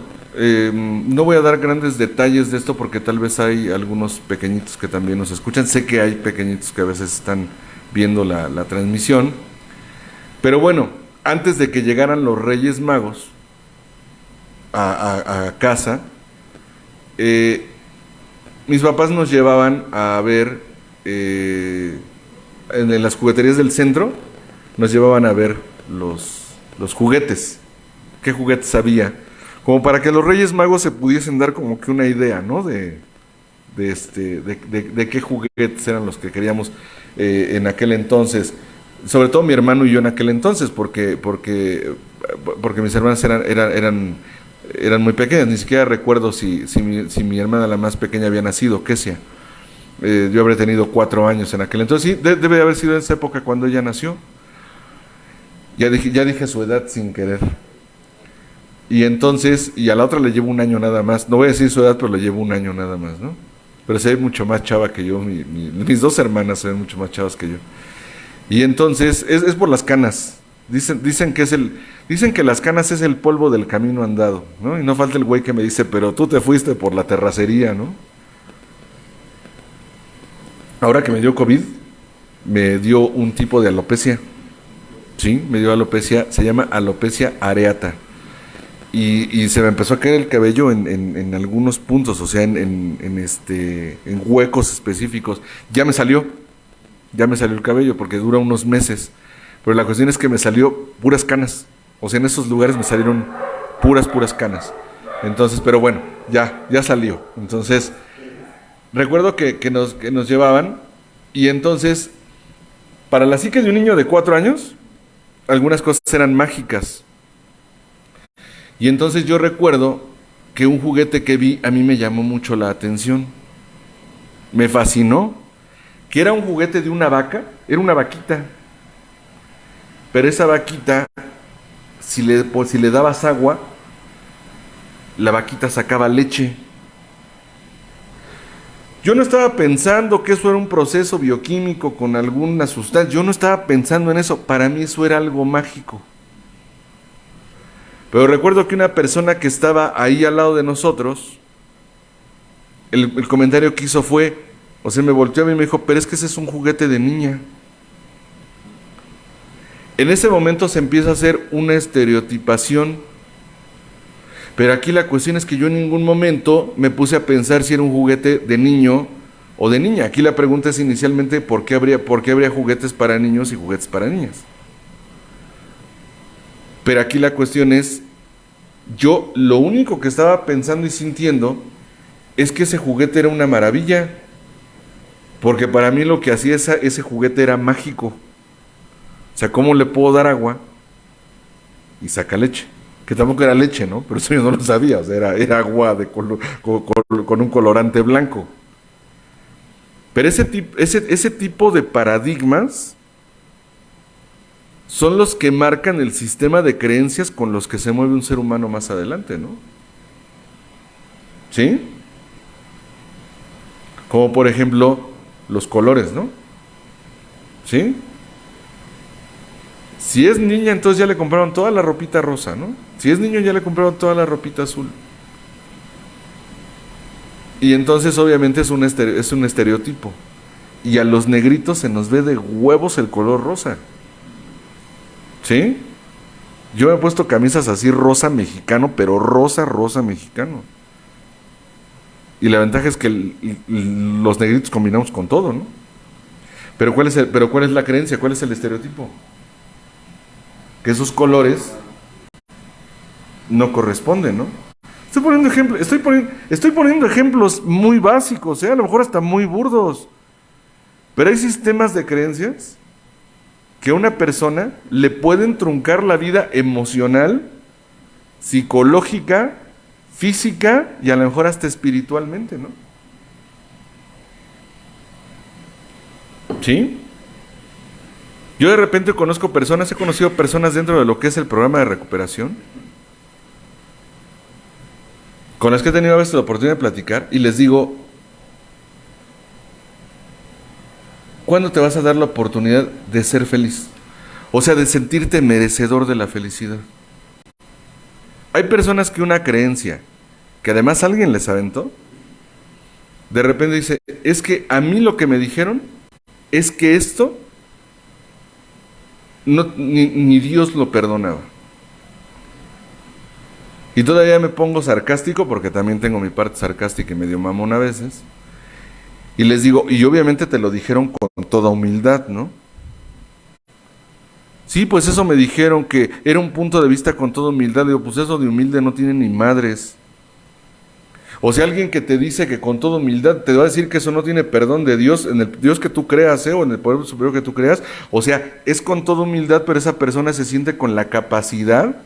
no voy a dar grandes detalles de esto porque tal vez hay algunos pequeñitos que también nos escuchan. Sé que hay pequeñitos que a veces están viendo la transmisión. Pero bueno, antes de que llegaran los Reyes Magos a casa, mis papás nos llevaban a ver, en las jugueterías del centro, nos llevaban a ver los juguetes. ¿Qué juguetes había? Como para que los Reyes Magos se pudiesen dar como que una idea, ¿no? De qué juguetes eran los que queríamos en aquel entonces. Sobre todo mi hermano y yo en aquel entonces, porque mis hermanas eran muy pequeñas. Ni siquiera recuerdo si mi hermana la más pequeña había nacido, Kesia. Yo habré tenido 4 años en aquel entonces. Sí, debe de haber sido en esa época cuando ella nació. Ya dije su edad sin querer. Y entonces, y a la otra le llevo 1 año nada más. No voy a decir su edad, pero le llevo 1 año nada más, ¿no? Pero se ve mucho más chava que yo. Mis 2 hermanas se ven mucho más chavas que yo. Y entonces, es por las canas. Dicen que las canas es el polvo del camino andado, ¿no? Y no falta el güey que me dice, pero tú te fuiste por la terracería, ¿no? Ahora que me dio COVID, me dio un tipo de alopecia. Sí, me dio alopecia, se llama alopecia areata. Y se me empezó a caer el cabello en algunos puntos, o sea, en huecos específicos. Ya me salió el cabello porque dura unos meses. Pero la cuestión es que me salió puras canas. O sea, en esos lugares me salieron puras canas. Entonces, pero bueno, ya salió. Entonces, recuerdo que nos llevaban, y entonces, para la psique de un niño de 4 años, algunas cosas eran mágicas. Y entonces yo recuerdo que un juguete que vi a mí me llamó mucho la atención. Me fascinó. Que era un juguete de una vaca, era una vaquita. Pero esa vaquita, si le dabas agua, la vaquita sacaba leche. Yo no estaba pensando que eso era un proceso bioquímico con alguna sustancia. Yo no estaba pensando en eso. Para mí eso era algo mágico. Pero recuerdo que una persona que estaba ahí al lado de nosotros, el comentario que hizo fue, o sea, me volteó a mí y me dijo, pero es que ese es un juguete de niña. En ese momento se empieza a hacer una estereotipación. Pero aquí la cuestión es que yo en ningún momento me puse a pensar si era un juguete de niño o de niña. Aquí la pregunta es inicialmente ¿por qué habría juguetes para niños y juguetes para niñas? Pero aquí la cuestión es, yo lo único que estaba pensando y sintiendo es que ese juguete era una maravilla. Porque para mí lo que hacía ese juguete era mágico. O sea, ¿cómo le puedo dar agua y saca leche? Que tampoco era leche, ¿no? Pero eso yo no lo sabía, o sea, era agua con un colorante blanco. Pero ese tipo de paradigmas son los que marcan el sistema de creencias con los que se mueve un ser humano más adelante, ¿no? ¿Sí? Como por ejemplo, los colores, ¿no? ¿Sí? Si es niña, entonces ya le compraron toda la ropita rosa, ¿no? Si es niño, ya le compraron toda la ropita azul. Y entonces obviamente es un estereotipo. Y a los negritos se nos ve de huevos el color rosa. ¿Sí? Yo me he puesto camisas así rosa mexicano, pero rosa mexicano. Y la ventaja es que los negritos combinamos con todo, ¿no? Pero ¿cuál es la creencia? ¿Cuál es el estereotipo? Que esos colores no corresponden, ¿no? Estoy poniendo ejemplos muy básicos, a lo mejor hasta muy burdos. Pero hay sistemas de creencias que a una persona le pueden truncar la vida emocional, psicológica, física y a lo mejor hasta espiritualmente, ¿no? ¿Sí? Yo de repente he conocido personas dentro de lo que es el programa de recuperación, con las que he tenido a veces la oportunidad de platicar, y les digo, ¿cuándo te vas a dar la oportunidad de ser feliz? O sea, de sentirte merecedor de la felicidad. Hay personas que una creencia, que además alguien les aventó, de repente dice, es que a mí lo que me dijeron es que esto ni Dios lo perdonaba. Y todavía me pongo sarcástico, porque también tengo mi parte sarcástica y medio mamón a veces, y les digo, y obviamente te lo dijeron con toda humildad, ¿no? Sí, pues eso me dijeron, que era un punto de vista con toda humildad. Digo, pues eso de humilde no tiene ni madres. O sea, alguien que te dice que con toda humildad te va a decir que eso no tiene perdón de Dios, en el Dios que tú creas, o en el poder superior que tú creas. O sea, es con toda humildad, pero esa persona se siente con la capacidad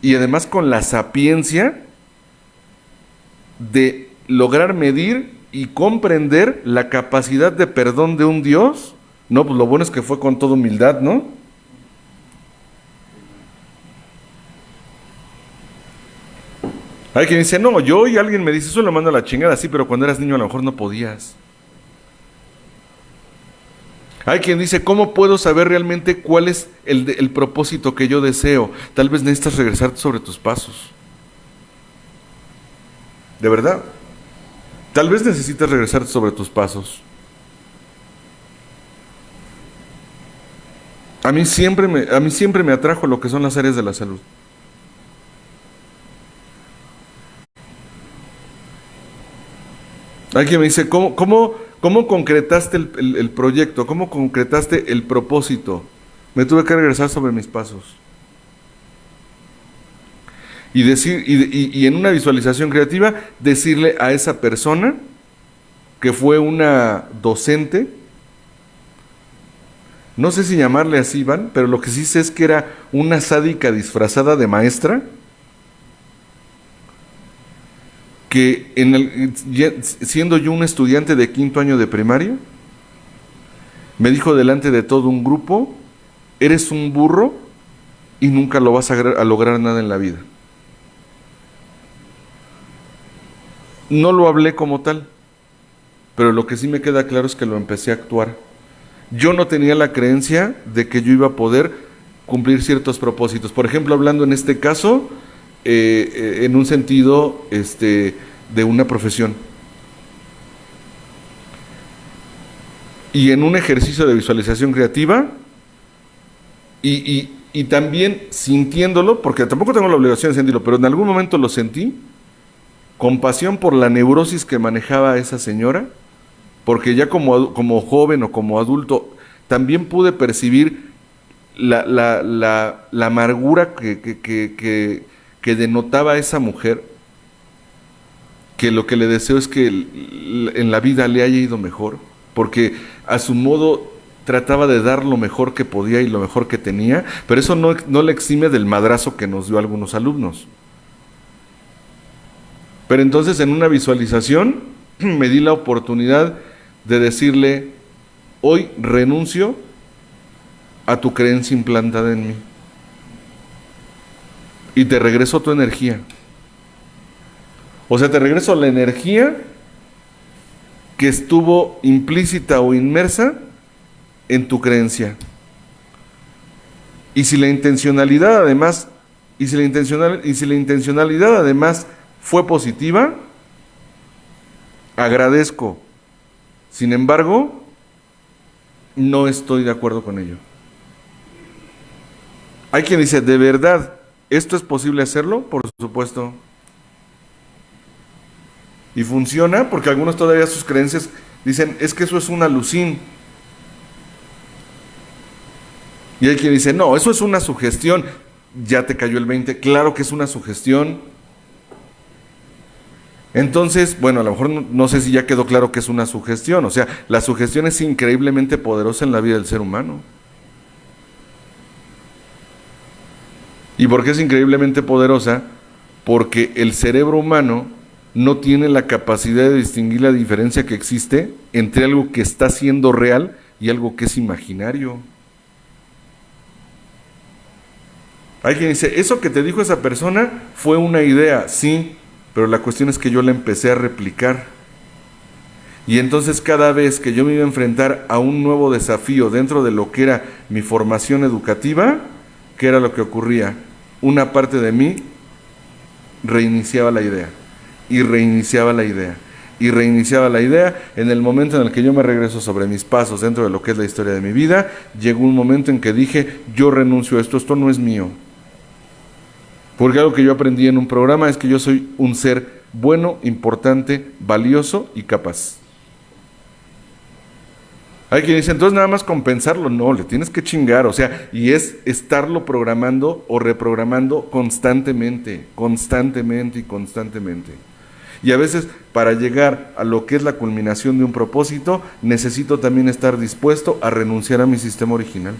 y además con la sapiencia de lograr medir y comprender la capacidad de perdón de un Dios. No, pues lo bueno es que fue con toda humildad, ¿no? Hay quien dice, no, yo y alguien me dice, eso lo mando a la chingada, sí, pero cuando eras niño a lo mejor no podías. Hay quien dice, ¿cómo puedo saber realmente cuál es el propósito que yo deseo? Tal vez necesitas regresar sobre tus pasos. ¿De verdad? Tal vez necesitas regresar sobre tus pasos. A mí siempre me atrajo lo que son las áreas de la salud. Hay quien me dice, ¿cómo concretaste el proyecto? ¿Cómo concretaste el propósito? Me tuve que regresar sobre mis pasos. Y decir, y en una visualización creativa, decirle a esa persona que fue una docente, no sé si llamarle así, Iván, pero lo que sí sé es que era una sádica disfrazada de maestra, que siendo yo un estudiante de 5º año de primaria, me dijo delante de todo un grupo, eres un burro y nunca lo vas a lograr nada en la vida. No lo hablé como tal, pero lo que sí me queda claro es que lo empecé a actuar. Yo no tenía la creencia de que yo iba a poder cumplir ciertos propósitos. Por ejemplo, hablando en este caso, en un sentido de una profesión. Y en un ejercicio de visualización creativa, y también sintiéndolo, porque tampoco tengo la obligación de sentirlo, pero en algún momento lo sentí, compasión por la neurosis que manejaba esa señora, porque ya como joven o como adulto, también pude percibir la amargura que denotaba a esa mujer, que lo que le deseo es que en la vida le haya ido mejor, porque a su modo trataba de dar lo mejor que podía y lo mejor que tenía, pero eso no le exime del madrazo que nos dio a algunos alumnos. Pero entonces en una visualización me di la oportunidad de decirle, hoy renuncio a tu creencia implantada en mí y te regreso tu energía. O sea, te regreso la energía que estuvo implícita o inmersa en tu creencia. Y si la intencionalidad además fue positiva, agradezco. Sin embargo, no estoy de acuerdo con ello. Hay quien dice, ¿de verdad esto es posible hacerlo? Por supuesto. Y funciona porque algunos todavía sus creencias dicen, es que eso es un alucín. Y hay quien dice, no, eso es una sugestión. Ya te cayó el 20, claro que es una sugestión. Entonces, bueno, a lo mejor no sé si ya quedó claro que es una sugestión. O sea, la sugestión es increíblemente poderosa en la vida del ser humano. ¿Y por qué es increíblemente poderosa? Porque el cerebro humano no tiene la capacidad de distinguir la diferencia que existe entre algo que está siendo real y algo que es imaginario. Hay quien dice, eso que te dijo esa persona fue una idea, sí, pero la cuestión es que yo la empecé a replicar. Y entonces cada vez que yo me iba a enfrentar a un nuevo desafío dentro de lo que era mi formación educativa, ¿qué era lo que ocurría? Una parte de mí reiniciaba la idea, y reiniciaba la idea, y reiniciaba la idea. En el momento en el que yo me regreso sobre mis pasos dentro de lo que es la historia de mi vida, llegó un momento en que dije, yo renuncio a esto no es mío. Porque algo que yo aprendí en un programa es que yo soy un ser bueno, importante, valioso y capaz. Hay quien dice, entonces nada más compensarlo. No, le tienes que chingar, o sea, y es estarlo programando o reprogramando constantemente. Y a veces, para llegar a lo que es la culminación de un propósito, necesito también estar dispuesto a renunciar a mi sistema original,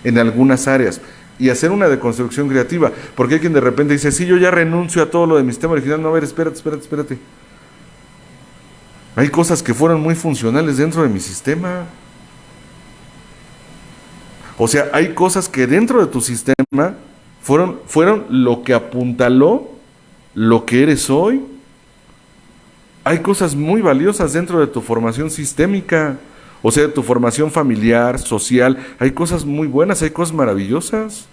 en algunas áreas, y hacer una deconstrucción creativa, porque hay quien de repente dice, sí, yo ya renuncio a todo lo de mi sistema original. No, a ver, espérate. Hay cosas que fueron muy funcionales dentro de mi sistema. O sea, hay cosas que dentro de tu sistema fueron lo que apuntaló lo que eres hoy. Hay cosas muy valiosas dentro de tu formación sistémica, o sea, de tu formación familiar, social. Hay cosas muy buenas, hay cosas maravillosas.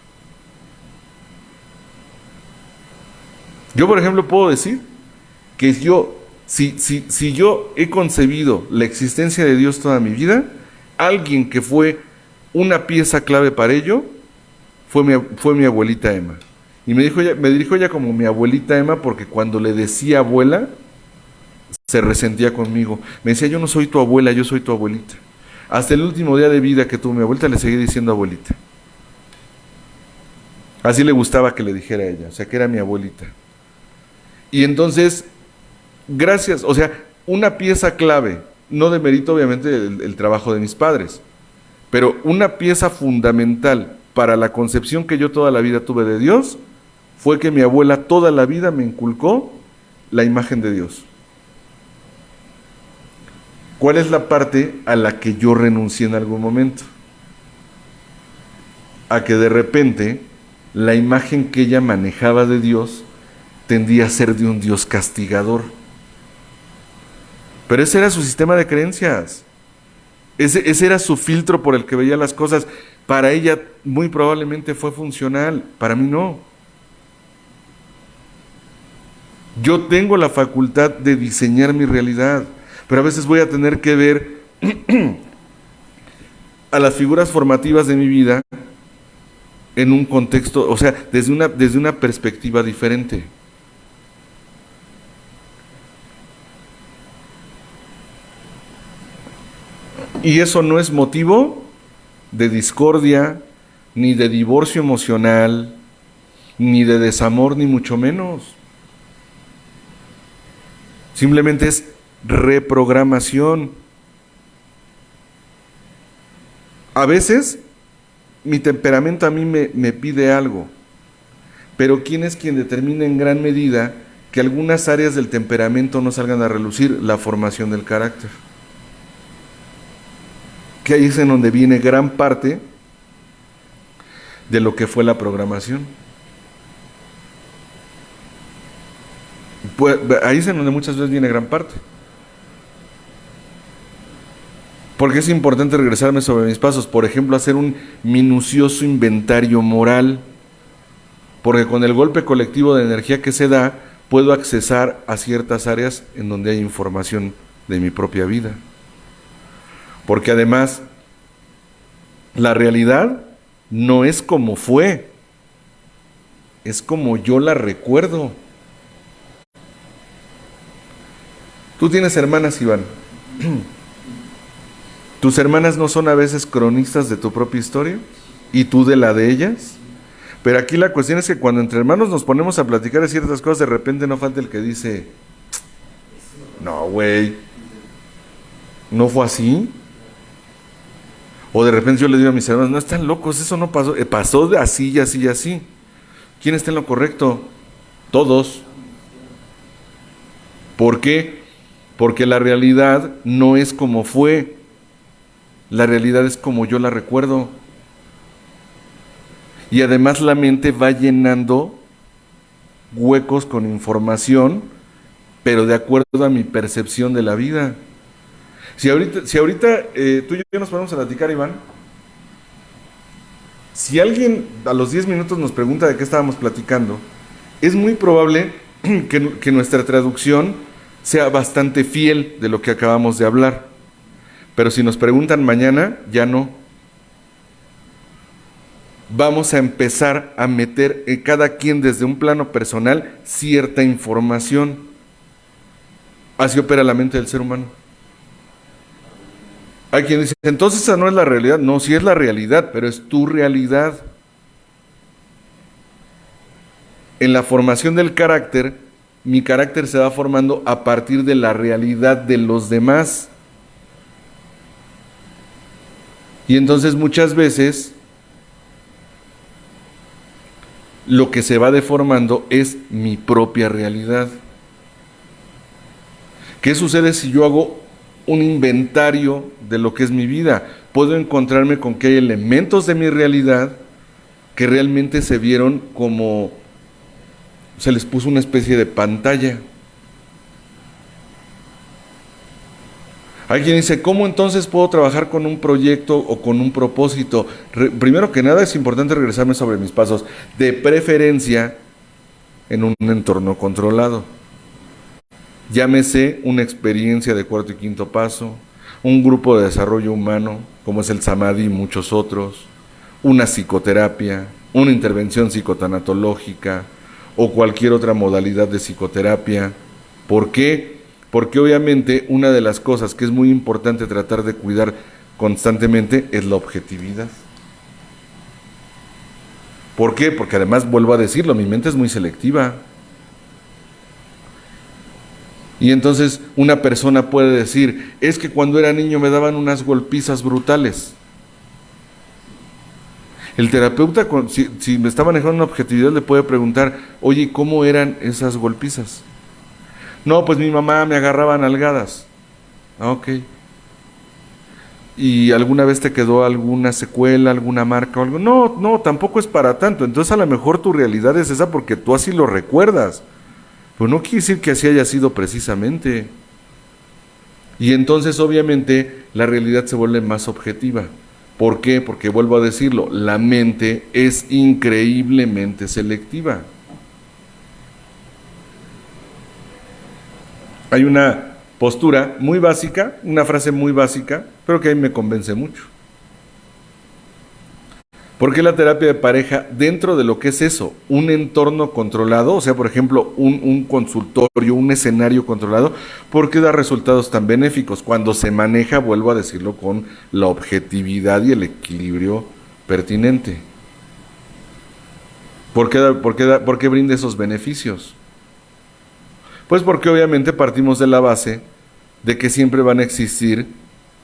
Yo, por ejemplo, puedo decir que si yo he concebido la existencia de Dios toda mi vida, alguien que fue una pieza clave para ello fue mi abuelita Emma. Y me dijo ella como mi abuelita Emma porque cuando le decía abuela, se resentía conmigo. Me decía, yo no soy tu abuela, yo soy tu abuelita. Hasta el último día de vida que tuvo mi abuelita le seguí diciendo abuelita. Así le gustaba que le dijera a ella, o sea que era mi abuelita. Y entonces, gracias, o sea, una pieza clave, no demerito obviamente el trabajo de mis padres, pero una pieza fundamental para la concepción que yo toda la vida tuve de Dios fue que mi abuela toda la vida me inculcó la imagen de Dios. ¿Cuál es la parte a la que yo renuncié en algún momento? A que de repente la imagen que ella manejaba de Dios tendía a ser de un Dios castigador. Pero ese era su sistema de creencias. Ese era su filtro por el que veía las cosas. Para ella muy probablemente fue funcional, para mí no. Yo tengo la facultad de diseñar mi realidad, pero a veces voy a tener que ver a las figuras formativas de mi vida en un contexto, o sea, desde una perspectiva diferente. Y eso no es motivo de discordia, ni de divorcio emocional, ni de desamor, ni mucho menos. Simplemente es reprogramación. A veces mi temperamento a mí me pide algo, pero ¿quién es quien determina en gran medida que algunas áreas del temperamento no salgan a relucir? La formación del carácter. Que ahí es en donde viene gran parte de lo que fue la programación. Pues, ahí es en donde muchas veces viene gran parte. Porque es importante regresarme sobre mis pasos, por ejemplo, hacer un minucioso inventario moral, porque con el golpe colectivo de energía que se da, puedo accesar a ciertas áreas en donde hay información de mi propia vida. Porque además, la realidad no es como fue, es como yo la recuerdo. Tú tienes hermanas, Iván. ¿Tus hermanas no son a veces cronistas de tu propia historia? ¿Y tú de la de ellas? Pero aquí la cuestión es que cuando entre hermanos nos ponemos a platicar de ciertas cosas, de repente no falta el que dice, no, güey, ¿no fue así? O de repente yo le digo a mis hermanos, no están locos, eso no pasó, pasó de así y así y así. ¿Quién está en lo correcto? Todos. ¿Por qué? Porque la realidad no es como fue, la realidad es como yo la recuerdo. Y además la mente va llenando huecos con información, pero de acuerdo a mi percepción de la vida. Si ahorita tú y yo nos ponemos a platicar, Iván, si alguien a los 10 minutos nos pregunta de qué estábamos platicando, es muy probable que nuestra traducción sea bastante fiel de lo que acabamos de hablar. Pero si nos preguntan mañana, ya no. Vamos a empezar a meter en cada quien desde un plano personal cierta información. Así opera la mente del ser humano. Hay quien dice, entonces esa no es la realidad. No, sí es la realidad, pero es tu realidad. En la formación del carácter, mi carácter se va formando a partir de la realidad de los demás. Y entonces muchas veces lo que se va deformando es mi propia realidad. ¿Qué sucede si yo hago un inventario de lo que es mi vida? Puedo encontrarme con que hay elementos de mi realidad que realmente se vieron como se les puso una especie de pantalla. Hay quien dice, ¿cómo entonces puedo trabajar con un proyecto o con un propósito? Primero que nada es importante regresarme sobre mis pasos, de preferencia en un entorno controlado. Llámese una experiencia de cuarto y quinto paso, un grupo de desarrollo humano, como es el Samadhi y muchos otros, una psicoterapia, una intervención psicotanatológica o cualquier otra modalidad de psicoterapia. ¿Por qué? Porque obviamente una de las cosas que es muy importante tratar de cuidar constantemente es la objetividad. ¿Por qué? Porque además, vuelvo a decirlo, mi mente es muy selectiva. Y entonces una persona puede decir, es que cuando era niño me daban unas golpizas brutales. El terapeuta, si me está manejando una objetividad, le puede preguntar, oye, ¿cómo eran esas golpizas? No, pues mi mamá me agarraba a nalgadas. Ah, ok. ¿Y alguna vez te quedó alguna secuela, alguna marca o algo? No, tampoco es para tanto. Entonces a lo mejor tu realidad es esa porque tú así lo recuerdas. Pero no quiere decir que así haya sido precisamente. Y entonces obviamente la realidad se vuelve más objetiva. ¿Por qué? Porque vuelvo a decirlo, la mente es increíblemente selectiva. Hay una postura muy básica, una frase muy básica, pero que a mí me convence mucho. ¿Por qué la terapia de pareja, dentro de lo que es eso, un entorno controlado, o sea, por ejemplo, un consultorio, un escenario controlado, por qué da resultados tan benéficos? Cuando se maneja, vuelvo a decirlo, con la objetividad y el equilibrio pertinente. ¿Por qué brinda esos beneficios? Pues porque obviamente partimos de la base de que siempre van a existir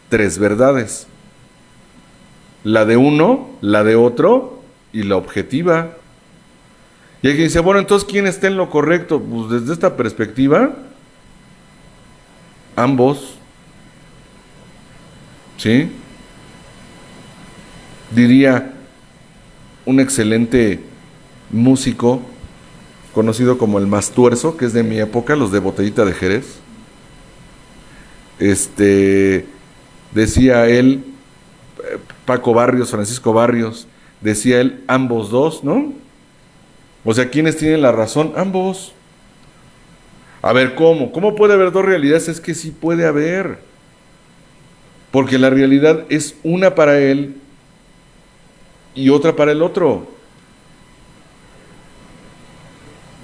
tres verdades. La de uno, la de otro y la objetiva. Y hay quien dice, bueno, entonces, ¿quién está en lo correcto? Pues desde esta perspectiva, ambos. ¿Sí? Diría un excelente músico conocido como el Mastuerzo, que es de mi época, los de Botellita de Jerez. Decía él, Paco Barrios, Francisco Barrios, decía él, ambos dos, ¿no? O sea, ¿quiénes tienen la razón? Ambos. A ver, ¿cómo? ¿Cómo puede haber dos realidades? Es que sí puede haber. Porque la realidad es una para él y otra para el otro.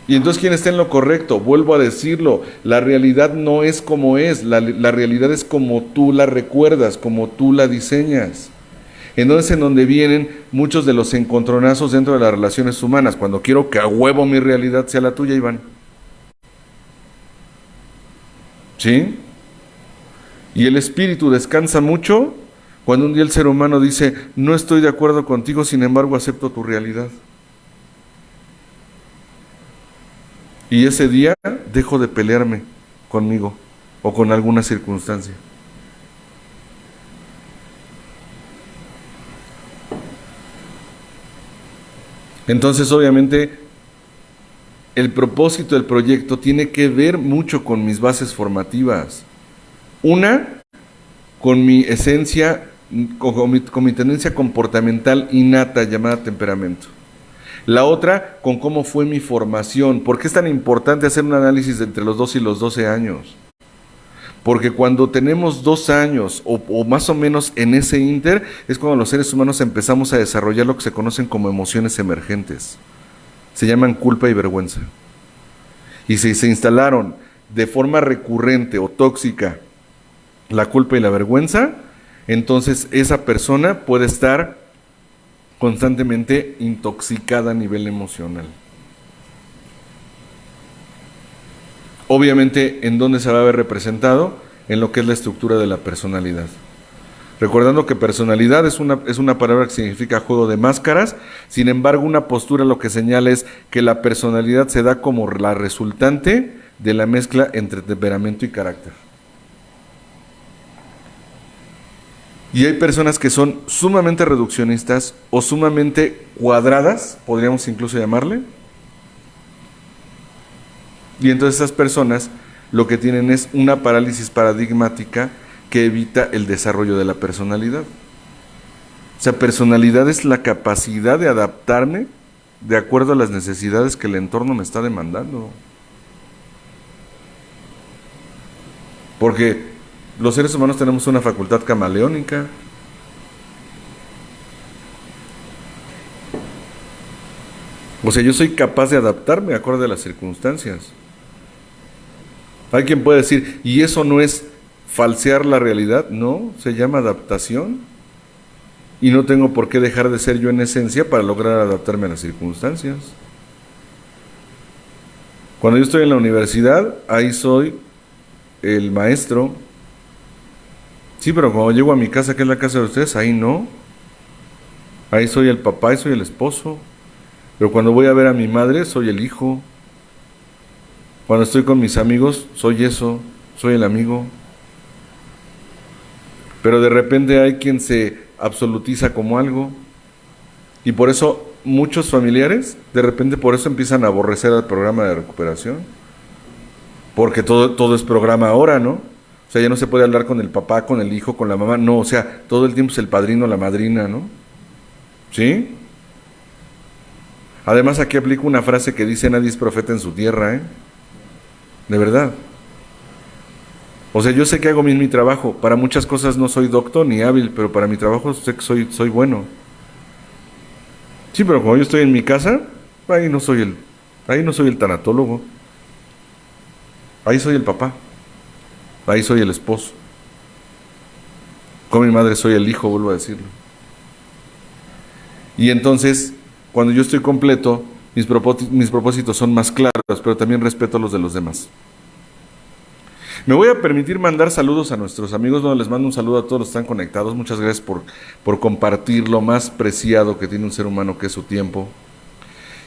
Y entonces, ¿quién está en lo correcto? Vuelvo a decirlo, la realidad no es como es, la realidad es como tú la recuerdas, como tú la diseñas. Entonces, en donde vienen muchos de los encontronazos dentro de las relaciones humanas, cuando quiero que a huevo mi realidad sea la tuya, Iván. ¿Sí? Y el espíritu descansa mucho cuando un día el ser humano dice, no estoy de acuerdo contigo, sin embargo acepto tu realidad. Y ese día dejo de pelearme conmigo o con alguna circunstancia. Entonces, obviamente, el propósito del proyecto tiene que ver mucho con mis bases formativas. Una, con mi esencia, con mi tendencia comportamental innata llamada temperamento. La otra, con cómo fue mi formación. ¿Por qué es tan importante hacer un análisis entre los 2 y los 12 años? Porque cuando tenemos 2 años, o más o menos en ese ínter, es cuando los seres humanos empezamos a desarrollar lo que se conocen como emociones emergentes. Se llaman culpa y vergüenza. Y si se instalaron de forma recurrente o tóxica la culpa y la vergüenza, entonces esa persona puede estar constantemente intoxicada a nivel emocional. Obviamente, ¿en dónde se va a ver representado? En lo que es la estructura de la personalidad. Recordando que personalidad es una palabra que significa juego de máscaras, sin embargo, una postura lo que señala es que la personalidad se da como la resultante de la mezcla entre temperamento y carácter. Y hay personas que son sumamente reduccionistas o sumamente cuadradas, podríamos incluso llamarle. Y entonces esas personas lo que tienen es una parálisis paradigmática que evita el desarrollo de la personalidad. O sea, personalidad es la capacidad de adaptarme de acuerdo a las necesidades que el entorno me está demandando. Porque los seres humanos tenemos una facultad camaleónica. O sea, yo soy capaz de adaptarme de acuerdo a las circunstancias. Hay quien puede decir, ¿y eso no es falsear la realidad? No, se llama adaptación. Y no tengo por qué dejar de ser yo en esencia para lograr adaptarme a las circunstancias. Cuando yo estoy en la universidad, ahí soy el maestro. Sí, pero cuando llego a mi casa, que es la casa de ustedes, ahí no. Ahí soy el papá y soy el esposo. Pero cuando voy a ver a mi madre, soy el hijo. Cuando estoy con mis amigos, soy eso, soy el amigo. Pero de repente hay quien se absolutiza como algo. Y por eso muchos familiares, de repente por eso empiezan a aborrecer al programa de recuperación. Porque todo es programa ahora, ¿no? O sea, ya no se puede hablar con el papá, con el hijo, con la mamá. No, o sea, todo el tiempo es el padrino, la madrina, ¿no? ¿Sí? Además, aquí aplico una frase que dice: nadie es profeta en su tierra, ¿eh? De verdad. O sea, yo sé que hago bien mi trabajo. Para muchas cosas no soy doctor ni hábil, pero para mi trabajo sé que soy bueno. Sí, pero cuando yo estoy en mi casa, ahí no soy el tanatólogo. Ahí soy el papá. Ahí soy el esposo. Con mi madre soy el hijo, vuelvo a decirlo. Y entonces, cuando yo estoy completo, mis propósitos son más claros, pero también respeto los de los demás. Me voy a permitir mandar saludos a nuestros amigos. Bueno, les mando un saludo a todos los que están conectados. Muchas gracias por compartir lo más preciado que tiene un ser humano, que es su tiempo.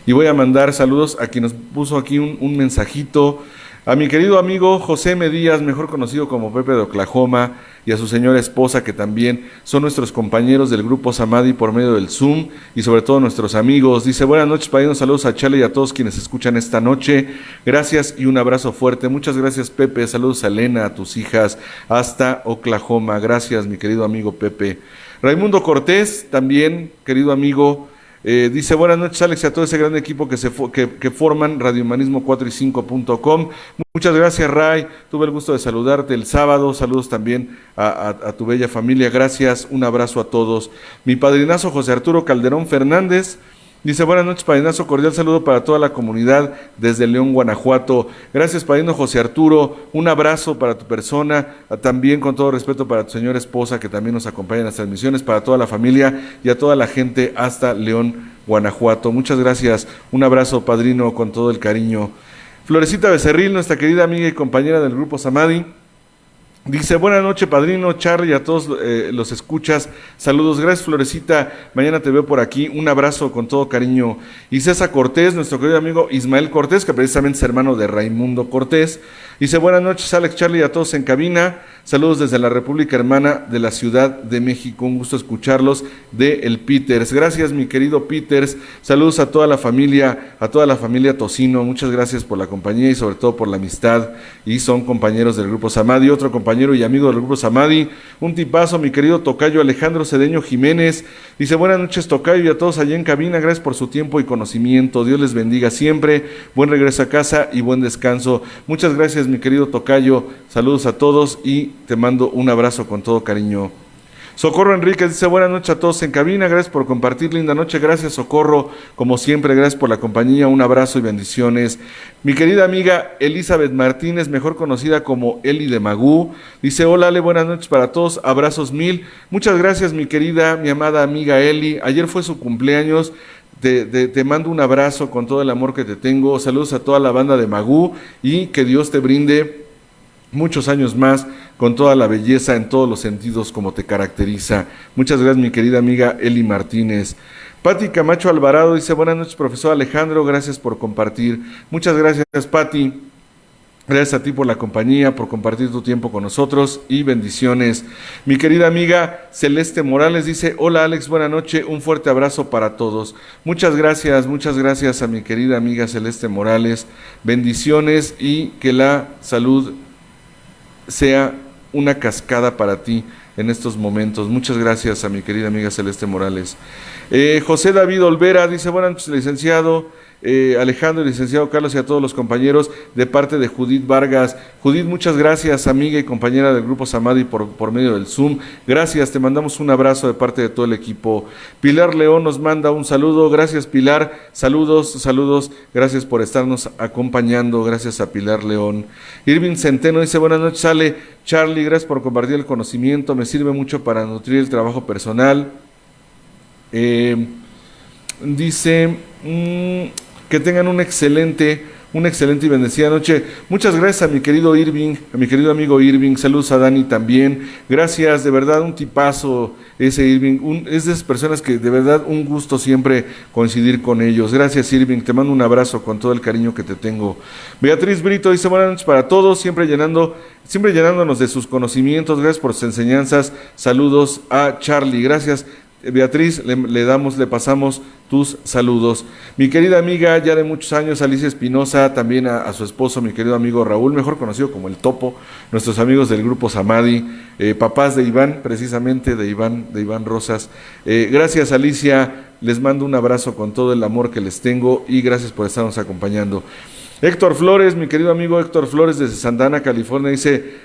Y voy a mandar saludos a quien nos puso aquí un mensajito. A mi querido amigo José Medías, mejor conocido como Pepe de Oklahoma, y a su señora esposa, que también son nuestros compañeros del grupo Samadhi por medio del Zoom, y sobre todo nuestros amigos. Dice: buenas noches, padrino, saludos a Chale y a todos quienes escuchan esta noche. Gracias y un abrazo fuerte. Muchas gracias, Pepe. Saludos a Elena, a tus hijas, hasta Oklahoma. Gracias, mi querido amigo Pepe. Raimundo Cortés, también, querido amigo, dice: buenas noches, Alex, y a todo ese gran equipo que forman radiohumanismo4y5.com. Muchas gracias, Ray. Tuve el gusto de saludarte el sábado. Saludos también a tu bella familia. Gracias, un abrazo a todos. Mi padrinazo José Arturo Calderón Fernández dice: buenas noches, padrinazo, cordial saludo para toda la comunidad desde León, Guanajuato. Gracias, padrino José Arturo, un abrazo para tu persona, también con todo respeto para tu señora esposa, que también nos acompaña en las transmisiones, para toda la familia y a toda la gente hasta León, Guanajuato. Muchas gracias, un abrazo, padrino, con todo el cariño. Florecita Becerril, nuestra querida amiga y compañera del grupo Samadhi, dice: buenas noches, padrino, Charlie, a todos los escuchas. Saludos, gracias, Florecita. Mañana te veo por aquí. Un abrazo con todo cariño. Y César Cortés, nuestro querido amigo Ismael Cortés, que precisamente es hermano de Raimundo Cortés, dice: buenas noches, Alex, Charlie, a todos en cabina. Saludos desde la República Hermana de la Ciudad de México. Un gusto escucharlos, de el Peters. Gracias, mi querido Peters. Saludos a toda la familia Tocino. Muchas gracias por la compañía y sobre todo por la amistad. Y son compañeros del grupo Samadhi. Otro compañero y amigo del grupo Samadhi, un tipazo, mi querido tocayo Alejandro Cedeño Jiménez. Dice: buenas noches, tocayo, y a todos allá en cabina. Gracias por su tiempo y conocimiento. Dios les bendiga siempre. Buen regreso a casa y buen descanso. Muchas gracias, mi querido tocayo. Saludos a todos y te mando un abrazo con todo cariño. Socorro Enríquez dice: buenas noches a todos en cabina, gracias por compartir, linda noche. Gracias, Socorro, como siempre, gracias por la compañía, un abrazo y bendiciones. Mi querida amiga Elizabeth Martínez, mejor conocida como Eli de Magú, dice: hola, Ale, buenas noches para todos, abrazos mil. Muchas gracias, mi querida, mi amada amiga Eli. Ayer fue su cumpleaños. Te mando un abrazo con todo el amor que te tengo. Saludos a toda la banda de Magú y que Dios te brinde muchos años más con toda la belleza en todos los sentidos como te caracteriza. Muchas gracias, mi querida amiga Eli Martínez. Pati Camacho Alvarado dice: buenas noches, profesor Alejandro, gracias por compartir. Muchas gracias, Pati. Gracias a ti por la compañía, por compartir tu tiempo con nosotros y bendiciones. Mi querida amiga Celeste Morales dice, hola Alex, buena noche, un fuerte abrazo para todos. Muchas gracias a mi querida amiga Celeste Morales. Bendiciones y que la salud sea una cascada para ti en estos momentos. Muchas gracias a mi querida amiga Celeste Morales. José David Olvera dice, buenas noches, licenciado Alejandro, licenciado Carlos y a todos los compañeros, de parte de Judith Vargas. Judith, muchas gracias, amiga y compañera del Grupo Samadhi por medio del Zoom. Gracias, te mandamos un abrazo de parte de todo el equipo. Pilar León nos manda un saludo. Gracias, Pilar. Saludos. Gracias por estarnos acompañando. Gracias a Pilar León. Irving Centeno dice, buenas noches, Ale. Charlie, gracias por compartir el conocimiento. Me sirve mucho para nutrir el trabajo personal. Dice que tengan una excelente y bendecida noche. Muchas gracias a mi querido Irving, a mi querido amigo Irving. Saludos a Dani también. Gracias, de verdad, un tipazo ese Irving. Es de esas personas que de verdad un gusto siempre coincidir con ellos. Gracias, Irving. Te mando un abrazo con todo el cariño que te tengo. Beatriz Brito dice, buenas noches para todos, siempre llenándonos de sus conocimientos. Gracias por sus enseñanzas. Saludos a Charlie. Gracias, Beatriz, le pasamos tus saludos. Mi querida amiga ya de muchos años, Alicia Espinosa, también a su esposo, mi querido amigo Raúl, mejor conocido como el Topo, nuestros amigos del Grupo Samadhi, papás de Iván, precisamente de Iván Rosas. Gracias, Alicia, les mando un abrazo con todo el amor que les tengo y gracias por estarnos acompañando. Héctor Flores, mi querido amigo Héctor Flores desde Santa Ana, California, dice,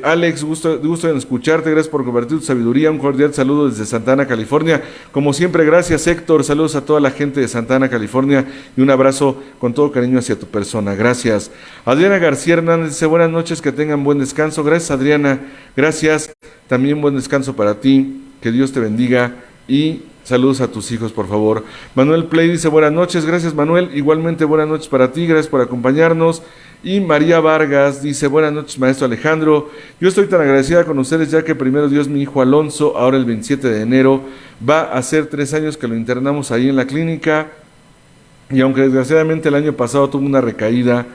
Alex, gusto en escucharte, gracias por compartir tu sabiduría, un cordial saludo desde Santa Ana, California. Como siempre, gracias Héctor, saludos a toda la gente de Santa Ana, California y un abrazo con todo cariño hacia tu persona, gracias. Adriana García Hernández dice, buenas noches, que tengan buen descanso. Gracias, Adriana, gracias, también buen descanso para ti, que Dios te bendiga y saludos a tus hijos, por favor. Manuel Play dice, buenas noches, gracias Manuel, igualmente buenas noches para ti, gracias por acompañarnos. Y María Vargas dice, buenas noches maestro Alejandro, yo estoy tan agradecida con ustedes ya que primero Dios mi hijo Alonso, ahora el 27 de enero, va a ser 3 años que lo internamos ahí en la clínica, y aunque desgraciadamente el año pasado tuvo una recaída,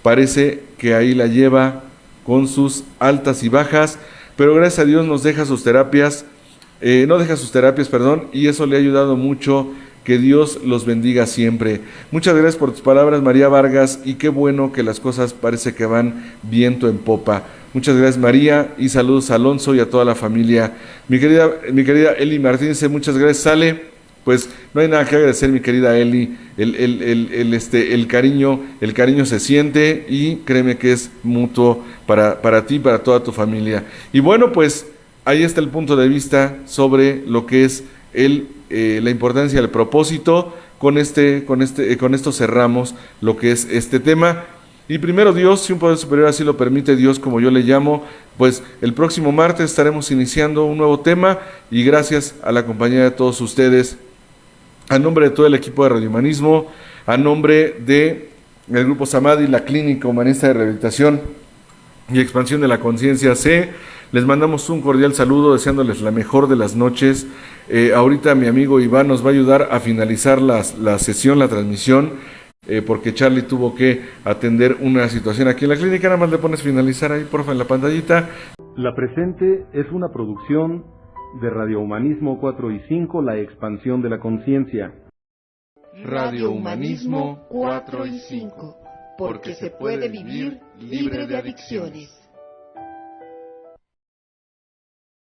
parece que ahí la lleva con sus altas y bajas, pero gracias a Dios no deja sus terapias, y eso le ha ayudado mucho. Que Dios los bendiga siempre. Muchas gracias por tus palabras, María Vargas, y qué bueno que las cosas parece que van viento en popa. Muchas gracias, María, y saludos a Alonso y a toda la familia. Mi querida Eli Martínez, muchas gracias, Ale. Pues no hay nada que agradecer, mi querida Eli. El cariño se siente y créeme que es mutuo para ti y para toda tu familia. Y bueno, pues ahí está el punto de vista sobre lo que es la importancia del propósito. Con esto cerramos lo que es este tema. Y primero Dios, si un poder superior así lo permite, Dios como yo le llamo, pues el próximo martes estaremos iniciando un nuevo tema y gracias a la compañía de todos ustedes, a nombre de todo el equipo de Radio Humanismo, a nombre de el Grupo Samadhi, la Clínica Humanista de Rehabilitación y Expansión de la Conciencia C, les mandamos un cordial saludo, deseándoles la mejor de las noches. Ahorita mi amigo Iván nos va a ayudar a finalizar la sesión, la transmisión, porque Charlie tuvo que atender una situación aquí en la clínica. Nada más le pones finalizar ahí, porfa, en la pantallita. La presente es una producción de Radio Humanismo 4 y 5, la expansión de la conciencia. Radio Humanismo 4 y 5, porque se puede vivir libre de adicciones.